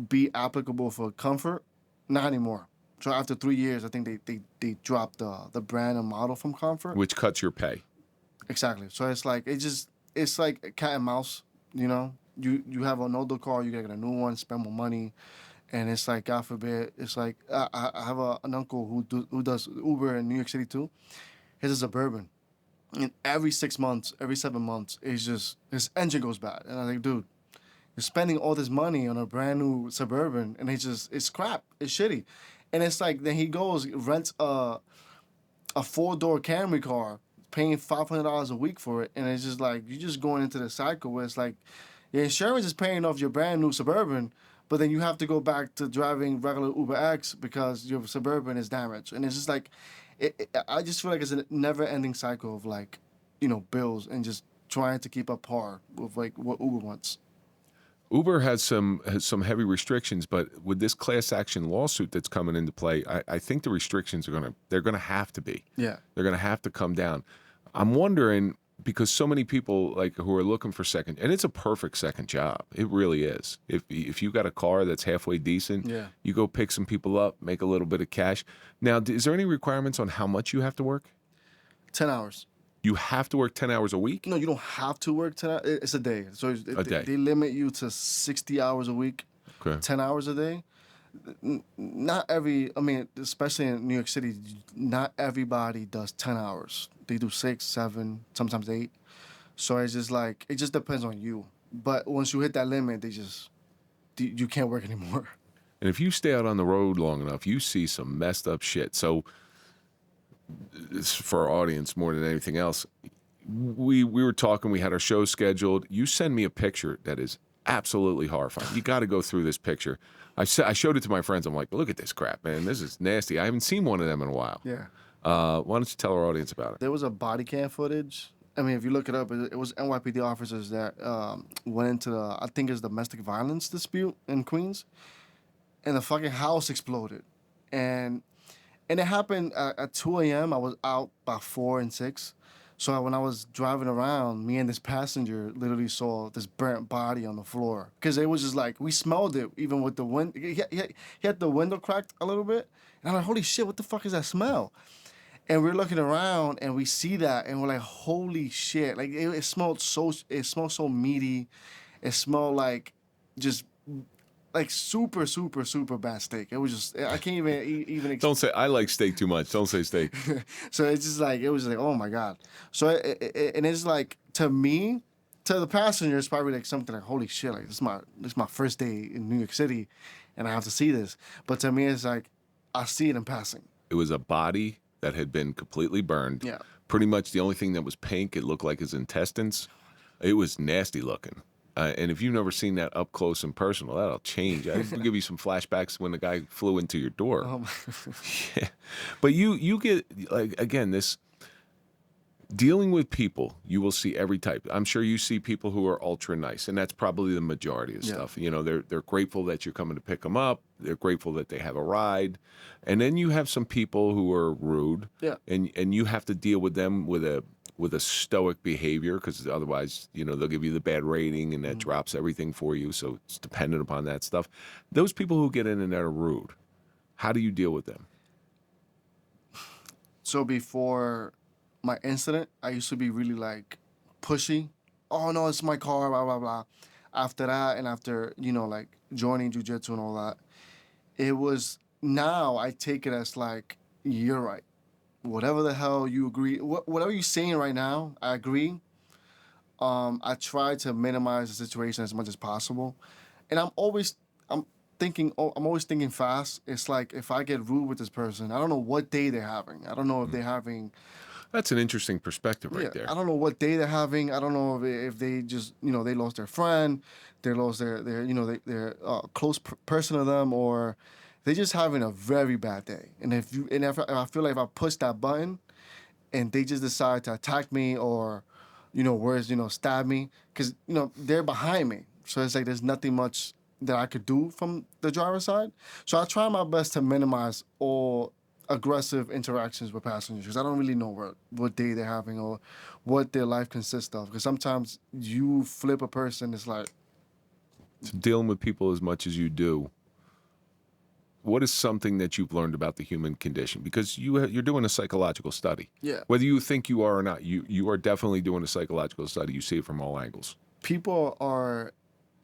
be applicable for Comfort. Not anymore. So after 3 years, I think they dropped the brand and model from Comfort. Which cuts your pay. Exactly. So it's like... It's like a cat and mouse, You have an older car, you get a new one, spend more money. And it's like, God forbid, it's like, I have an uncle who does Uber in New York City too. His is a Suburban. And every 6 months, every 7 months, it's just, his engine goes bad. And I'm like, dude, you're spending all this money on a brand new Suburban, and it's crap. It's shitty. And it's like, then he goes, rents a 4-door Camry car, paying $500 a week for it. And it's just like, you're just going into the cycle where it's like, your insurance is paying off your brand new Suburban, but then you have to go back to driving regular Uber X because your Suburban is damaged. And it's just like, I just feel like it's a never-ending cycle of like, bills and just trying to keep up par with like what Uber wants. Uber has some heavy restrictions, but with this class action lawsuit that's coming into play, I think the restrictions they're gonna have to be. Yeah. They're gonna have to come down. I'm wondering, because so many people like who are looking for second, and it's a perfect second job. It really is. If you got a car that's halfway decent, Yeah. you go pick some people up, make a little bit of cash. Now, is there any requirements on how much you have to work? 10 hours. You have to work 10 hours a week? No, you don't have to work 10 hours. It's a day. So A day. They limit you to 60 hours a week, Okay. 10 hours a day. Not every, I mean, especially in New York City, not everybody does 10 hours. They do 6, 7, sometimes 8. So it's just like, it just depends on you. But once you hit that limit, you can't work anymore. And if you stay out on the road long enough, you see some messed up shit. So it's for our audience more than anything else, we were talking, we had our show scheduled. You send me a picture that is absolutely horrifying. You got to go through this picture. I showed it to my friends. I'm like, look at this crap, man. This is nasty. I haven't seen one of them in a while. Yeah. Why don't you tell our audience about it? There was a body cam footage. I mean, if you look it up, it was NYPD officers that went into I think it's domestic violence dispute in Queens, and the fucking house exploded, and it happened at 2 a.m. I was out by 4 and 6, so when I was driving around, me and this passenger literally saw this burnt body on the floor because it was just like we smelled it even with the wind. He had the window cracked a little bit, and I'm like, holy shit, what the fuck is that smell? And we're looking around and we see that and we're like, holy shit! Like it smelled so meaty. It smelled like just like super bad steak. It was just I can't even. Don't say I like steak too much. Don't say steak. So it's just like it was like, oh my god. So and it's like to me, to the passenger, it's probably like something like, holy shit! Like this is my first day in New York City, and I have to see this. But to me, it's like I see it in passing. It was a body that had been completely burned. Yeah. Pretty much the only thing that was pink, it looked like his intestines. It was nasty looking. And if you've never seen that up close and personal, that'll change. I'll give you some flashbacks when the guy flew into your door. Yeah. But you get, like, again, this dealing with people, you will see every type. I'm sure you see people who are ultra nice, and that's probably the majority of stuff. You know, they're grateful that you're coming to pick them up. They're grateful that they have a ride. And then you have some people who are rude, and you have to deal with them with a stoic behavior, because otherwise, you know, they'll give you the bad rating, and that drops everything for you. So it's dependent upon that stuff. Those people who get in and out are rude. How do you deal with them? So before my incident, I used to be really like pushy. Oh no, it's my car, blah blah blah. After that, and after, you know, like joining Jiu-Jitsu and all that, it was, now I take it as like, you're right. Whatever the hell you agree, whatever you're saying right now, I agree. I try to minimize the situation as much as possible, and I'm always thinking fast. It's like, if I get rude with this person, I don't know what day they're having. I don't know if they're having. That's an interesting perspective right there. I don't know what day they're having. I don't know if they just, you know, they lost their friend, they lost their you know, their close person to them, or they're just having a very bad day. And if I feel like if I push that button, and they just decide to attack me, or, you know, worse, you know, stab me, because, you know, they're behind me. So it's like there's nothing much that I could do from the driver's side. So I try my best to minimize all aggressive interactions with passengers, because I don't really know what day they're having or what their life consists of. Because sometimes you flip a person, it's like, dealing with people as much as you do, what is something that you've learned about the human condition? Because you're doing a psychological study. Yeah. Whether you think you are or not, you are definitely doing a psychological study. You see it from all angles. People are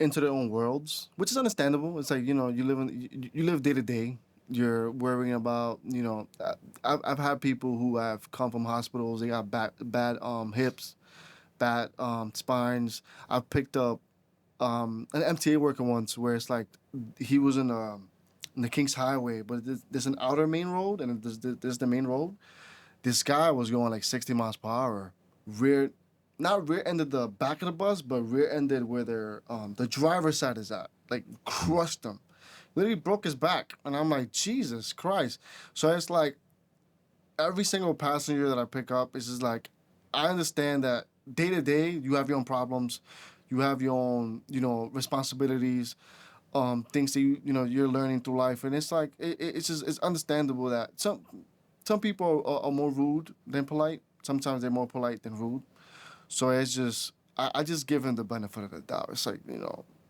into their own worlds, which is understandable. It's like, you know, you live day to day. You're worrying about, you know, I've had people who have come from hospitals. They got bad hips, bad spines. I've picked up an MTA worker once where it's like he was in the Kings Highway, but there's an outer main road, and there's the main road. This guy was going like 60 miles per hour. Not rear-ended the back of the bus, but rear-ended where the driver's side is at. Like, crushed him. Literally broke his back. And I'm like, Jesus Christ. So it's like, every single passenger that I pick up is just like, I understand that day to day, you have your own problems. You have your own, you know, responsibilities, things that you're learning through life. And it's like, it's understandable that some people are more rude than polite. Sometimes they're more polite than rude. So it's just I just give him the benefit of the doubt. It's like,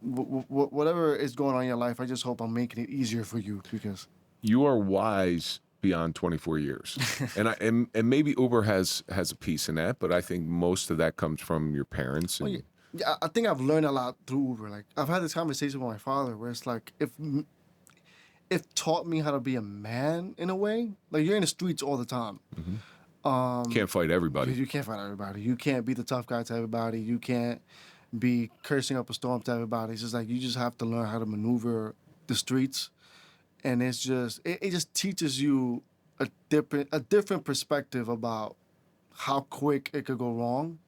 whatever is going on in your life, I just hope I'm making it easier for you because You are wise beyond 24 years. And maybe Uber has a piece in that, but I think most of that comes from your parents. And, yeah, I think I've learned a lot through Uber. Like I've had this conversation with my father where it's like if taught me how to be a man in a way. Like you're in the streets all the time. can't fight everybody. You can't fight everybody. You can't be the tough guy to everybody. You can't be cursing up a storm to everybody. It's just like you just have to learn how to maneuver the streets, and it's just it just teaches you a different perspective about how quick it could go wrong.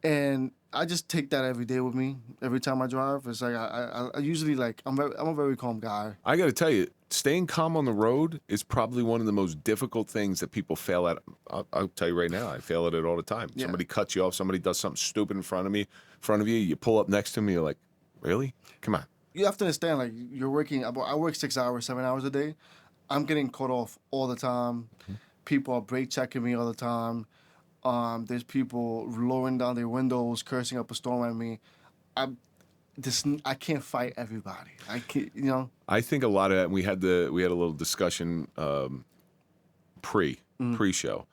And I just take that every day with me. Every time I drive, it's like I usually like I'm a very calm guy. I got to tell you, staying calm on the road is probably one of the most difficult things that people fail at. I'll tell you right now, I fail at it all the time. Yeah. Somebody cuts you off, somebody does something stupid in front of you, you pull up next to me, you're like, really? Come on. You have to understand, like you're working. I work 6 hours, 7 hours a day. I'm getting cut off all the time. People are brake checking me all the time. There's people lowering down their windows, cursing up a storm at me. I can't fight everybody. I can't, I think a lot of that. And we had a little discussion pre-show,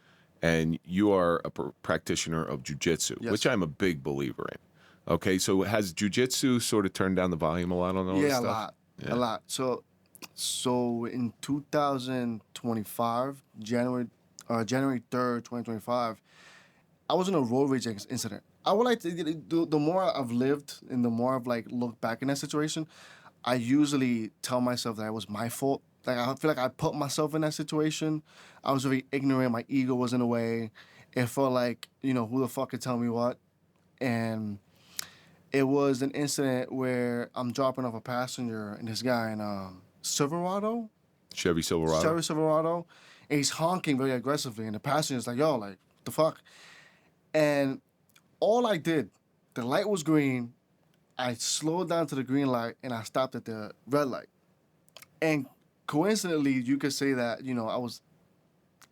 and you are a practitioner of jiu-jitsu, Yes. which I'm a big believer in. Okay, so has jiu-jitsu sort of turned down the volume a lot on all this Yeah, stuff? a lot. So in 2025, January 3rd, 2025, I was in a road rage incident. I would like to, the more I've lived and the more I've like looked back in that situation, I usually tell myself that it was my fault. Like I feel like I put myself in that situation. I was very ignorant. My ego was in the way. It felt like, who the fuck could tell me what? And it was an incident where I'm dropping off a passenger and this guy in Silverado. Chevy Silverado. And he's honking very aggressively. And the passenger's like, yo, like, what the fuck? And all I did, the light was green. I slowed down to the green light and I stopped at the red light. And coincidentally, you could say that, I was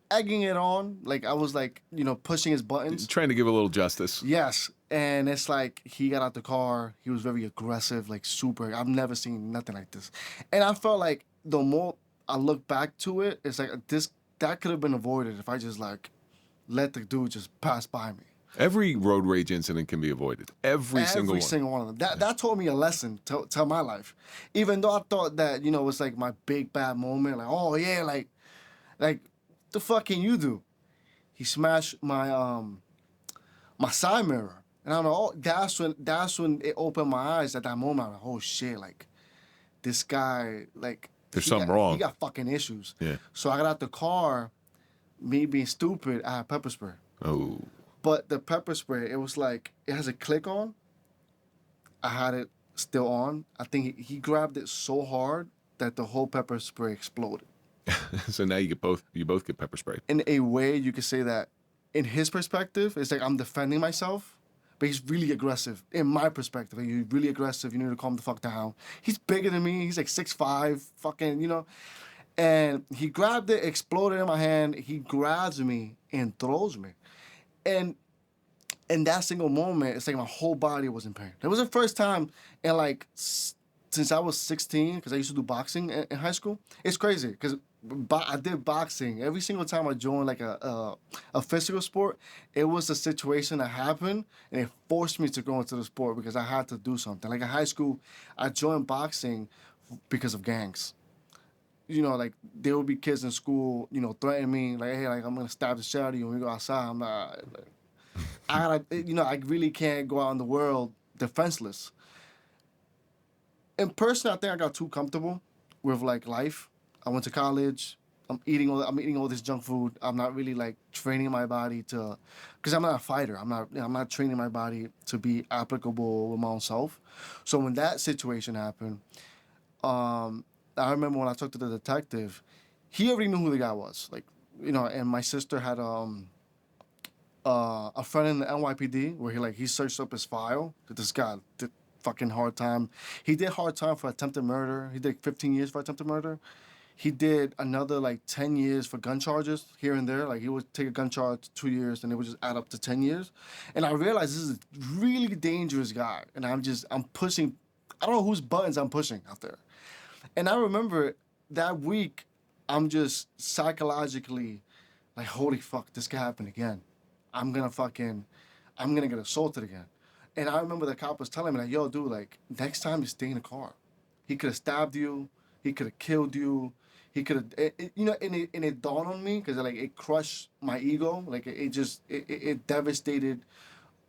egging it on. Like, I was like, pushing his buttons. Trying to give a little justice. Yes. And it's like he got out the car. He was very aggressive, like super. I've never seen nothing like this. And I felt like the more I look back to it, it's like that could have been avoided if I just like let the dude just pass by me. Every road rage incident can be avoided. Every single one of them. That taught me a lesson to my life. Even though I thought that, it's like my big bad moment. Like, oh yeah, like the fuck can you do? He smashed my my side mirror. And I don't know, that's when it opened my eyes at that moment. I'm like, oh shit, like this guy, like There's something wrong. He got fucking issues. Yeah. So I got out the car, me being stupid, I had pepper spray. Oh. But the pepper spray, it was like, it has a click on. I had it still on. I think he grabbed it so hard that the whole pepper spray exploded. So now you both get pepper sprayed. In a way, you could say that in his perspective, it's like I'm defending myself, but he's really aggressive. In my perspective, like, you're really aggressive. You need to calm the fuck down. He's bigger than me. He's like 6'5", fucking, And he grabbed it, exploded in my hand. He grabs me and throws me. And in that single moment, it's like my whole body was in pain. It was the first time in like since I was 16, because I used to do boxing in high school. It's crazy because I did boxing. Every single time I joined like a physical sport, it was a situation that happened and it forced me to go into the sport because I had to do something. Like in high school, I joined boxing because of gangs. Like there would be kids in school, threatening me, like, hey, like I'm gonna stab the shit out of you when we go outside. I'm not, like, I really can't go out in the world defenseless. In person, I think I got too comfortable with like life. I went to college. I'm eating all this junk food. I'm not really like training my body because I'm not a fighter. I'm not training my body to be applicable with my own self. So when that situation happened, I remember when I talked to the detective, he already knew who the guy was. Like, and my sister had a friend in the NYPD where he searched up his file. That this guy did fucking hard time. He did hard time for attempted murder. He did 15 years for attempted murder. he did another like 10 years for gun charges here and there. Like he would take a gun charge 2 years and it would just add up to 10 years. And I realized this is a really dangerous guy. And I'm pushing, I don't know whose buttons I'm pushing out there. And I remember that week, I'm just psychologically like, holy fuck, this could happen again. I'm gonna get assaulted again. And I remember the cop was telling me like, yo, dude, like next time you stay in the car. He could have stabbed you. He could have killed you. He could have, and it dawned on me because like it crushed my ego. Like it devastated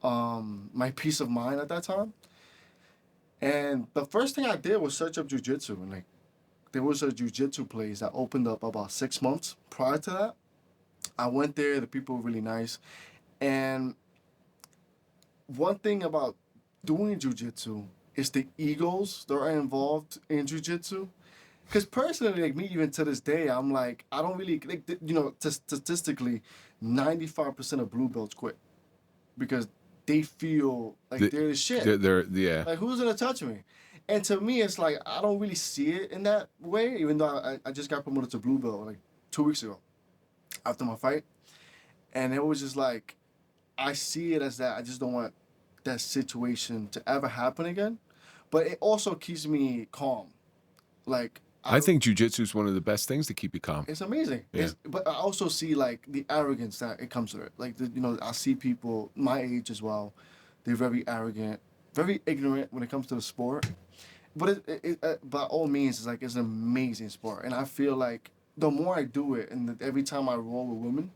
my peace of mind at that time. And the first thing I did was search up jiu-jitsu. And like there was a jiu-jitsu place that opened up about 6 months prior to that. I went there. The people were really nice. And one thing about doing jiu-jitsu is the egos that are involved in jiu-jitsu. Because personally, like me, even to this day, I'm like, I don't really, like, statistically, 95% of blue belts quit. Because they feel like they're the shit. Yeah. Like, who's going to touch me? And to me, it's like, I don't really see it in that way, even though I just got promoted to blue belt like 2 weeks ago after my fight. And it was just like, I see it as that. I just don't want that situation to ever happen again. But it also keeps me calm. Like, I think jiu-jitsu is one of the best things to keep you calm. it's amazing. Yeah. But I also see like the arrogance that it comes with it. Like, I see people my age as well. They're very arrogant, very ignorant when it comes to the sport. But it by all means, it's like it's an amazing sport. And I feel like the more I do it, and every time I roll with women,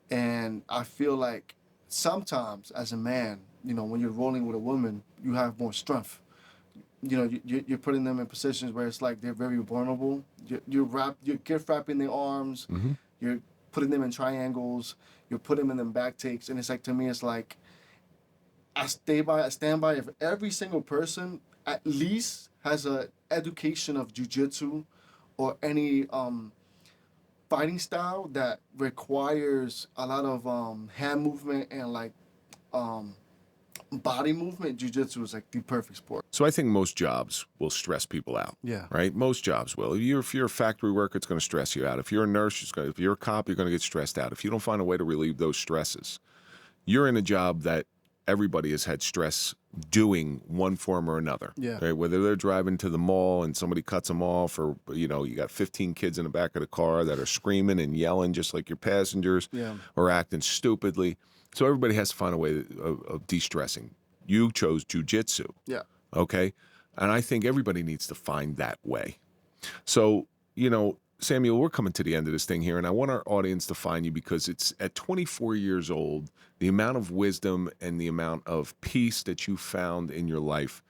and I feel like sometimes as a man, when you're rolling with a woman, you have more strength. You're putting them in positions where it's like they're very vulnerable. You're gift wrapping their arms. Mm-hmm. You're putting them in triangles. You're putting them in back takes. And it's like, to me, it's like, I stand by if every single person at least has a education of jiu-jitsu or any fighting style that requires a lot of hand movement and like body movement. Jiu-jitsu is like the perfect sport. So I think most jobs will stress people out. Yeah. Right? Most jobs will. If you're a factory worker, it's going to stress you out. If you're a nurse, if you're a cop, you're going to get stressed out. If you don't find a way to relieve those stresses, you're in a job that everybody has had stress doing one form or another. Yeah. Right? Whether they're driving to the mall and somebody cuts them off, or you got 15 kids in the back of the car that are screaming and yelling just like your passengers, Yeah. or acting stupidly. So everybody has to find a way of de-stressing. You chose jiu-jitsu. Yeah. Okay? And I think everybody needs to find that way. So, Samuel, we're coming to the end of this thing here, and I want our audience to find you because it's at 24 years old, the amount of wisdom and the amount of peace that you found in your life,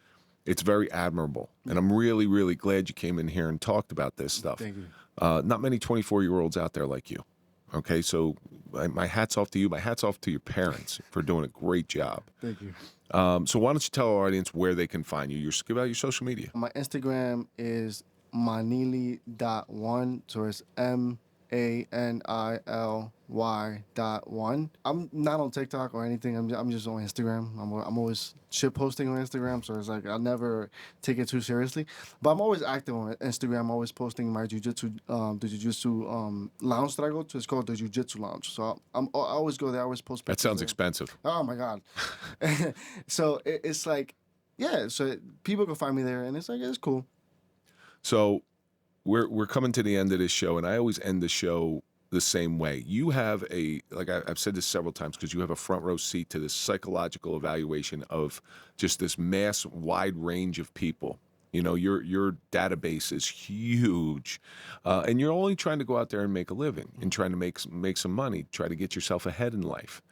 it's very admirable. And I'm really, really glad you came in here and talked about this stuff. Thank you. Not many 24-year-olds out there like you. Okay, so my hat's off to you. My hat's off to your parents for doing a great job. Thank you. So why don't you tell our audience where they can find you? Give out your social media. My Instagram is manili.1, so it's MANILY.1. I'm not on TikTok or anything. I'm just on Instagram. I'm always shit posting on Instagram, so it's like I never take it too seriously. But I'm always active on Instagram. I'm always posting my jiu-jitsu, the jiu-jitsu lounge that I go to. It's called the Jiu-Jitsu Lounge. So I always go there. I always post pictures. That sounds there. expensive. Oh my God. So it's like, yeah. So people can find me there, and it's like it's cool. So we're coming to the end of this show, and I always end the show the same way. You have I've said this several times, because you have a front row seat to this psychological evaluation of just this mass wide range of people. Your database is huge, and you're only trying to go out there and make a living and trying to make some money, try to get yourself ahead in life.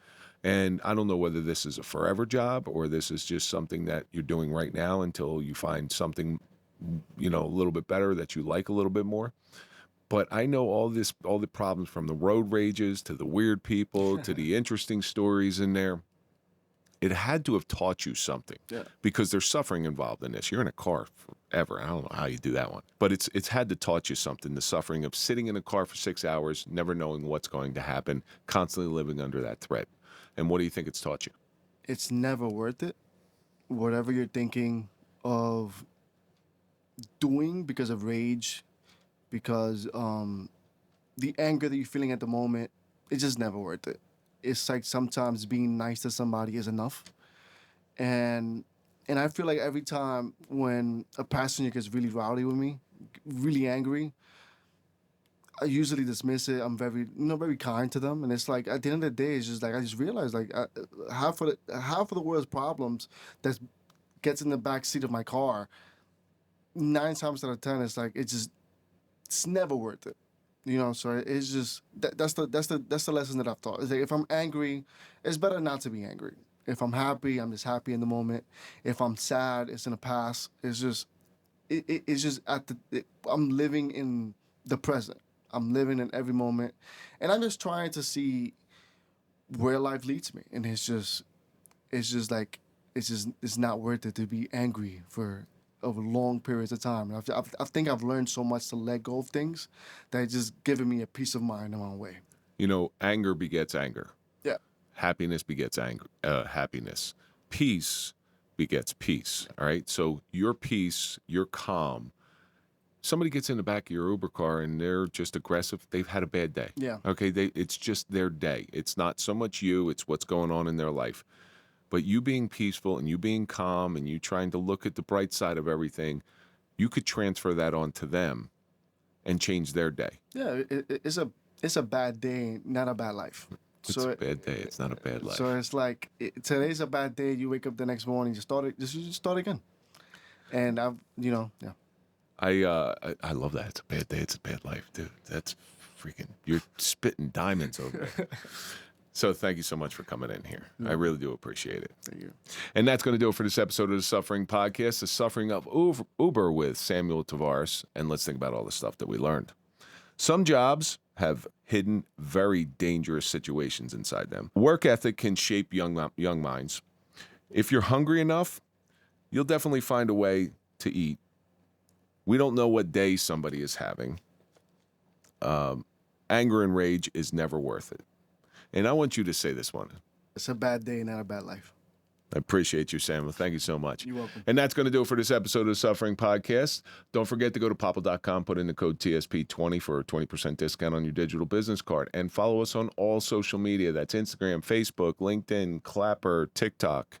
And I don't know whether this is a forever job or this is just something that you're doing right now until you find something a little bit better that you like a little bit more. But I know all the problems, from the road rages to the weird people to the interesting stories in there. It had to have taught you something, because there's suffering involved in this. You're in a car forever. I don't know how you do that one, but it's had to taught you something. The suffering of sitting in a car for 6 hours, never knowing what's going to happen, constantly living under that threat. And what do you think it's taught you? It's never worth it. Whatever you're thinking of doing because of rage, because the anger that you're feeling at the moment, it's just never worth it. It's like sometimes being nice to somebody is enough. And I feel like every time when a passenger gets really rowdy with me, really angry, I usually dismiss it. I'm very, very kind to them. And it's like, at the end of the day, it's just like, I just realized, like, half of the world's problems that gets in the back seat of my car, 9 times out of 10, it's like, it's never worth it. So it's just, that's the lesson that I've taught. It's like, if I'm angry, it's better not to be angry. If I'm happy, I'm just happy in the moment. If I'm sad, it's in the past. It's just, it's just I'm living in the present. I'm living in every moment, and I'm just trying to see where life leads me. And it's not worth it to be angry for over long periods of time. And I think I've learned so much to let go of things that it's just giving me a peace of mind in my own way. Anger begets anger. Yeah. Happiness begets happiness. Peace begets peace. All right. So your peace, your calm. Somebody gets in the back of your Uber car and they're just aggressive. They've had a bad day. Yeah. Okay. It's just their day. It's not so much you. It's what's going on in their life. But you being peaceful and you being calm and you trying to look at the bright side of everything, you could transfer that on to them and change their day. Yeah. It's a bad day, not a bad life. It's a bad day. It's not a bad life. So it's like, today's a bad day. You wake up the next morning, you start again. And yeah. I love that. It's a bad day. It's a bad life, dude. That's freaking, you're spitting diamonds over there. So thank you so much for coming in here. I really do appreciate it. Thank you. And that's going to do it for this episode of The Suffering Podcast, The Suffering of Uber with Samuel Tavares. And let's think about all the stuff that we learned. Some jobs have hidden, very dangerous situations inside them. Work ethic can shape young minds. If you're hungry enough, you'll definitely find a way to eat. We don't know what day somebody is having. Anger and rage is never worth it. And I want you to say this one. It's a bad day, not a bad life. I appreciate you, Samuel. Thank you so much. You're welcome. And that's going to do it for this episode of The Suffering Podcast. Don't forget to go to popple.com, put in the code TSP20 for a 20% discount on your digital business card. And follow us on all social media. That's Instagram, Facebook, LinkedIn, Clapper, TikTok,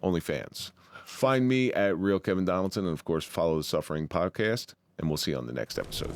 OnlyFans. Find me at Real Kevin Donaldson. And, of course, follow The Suffering Podcast. And we'll see you on the next episode.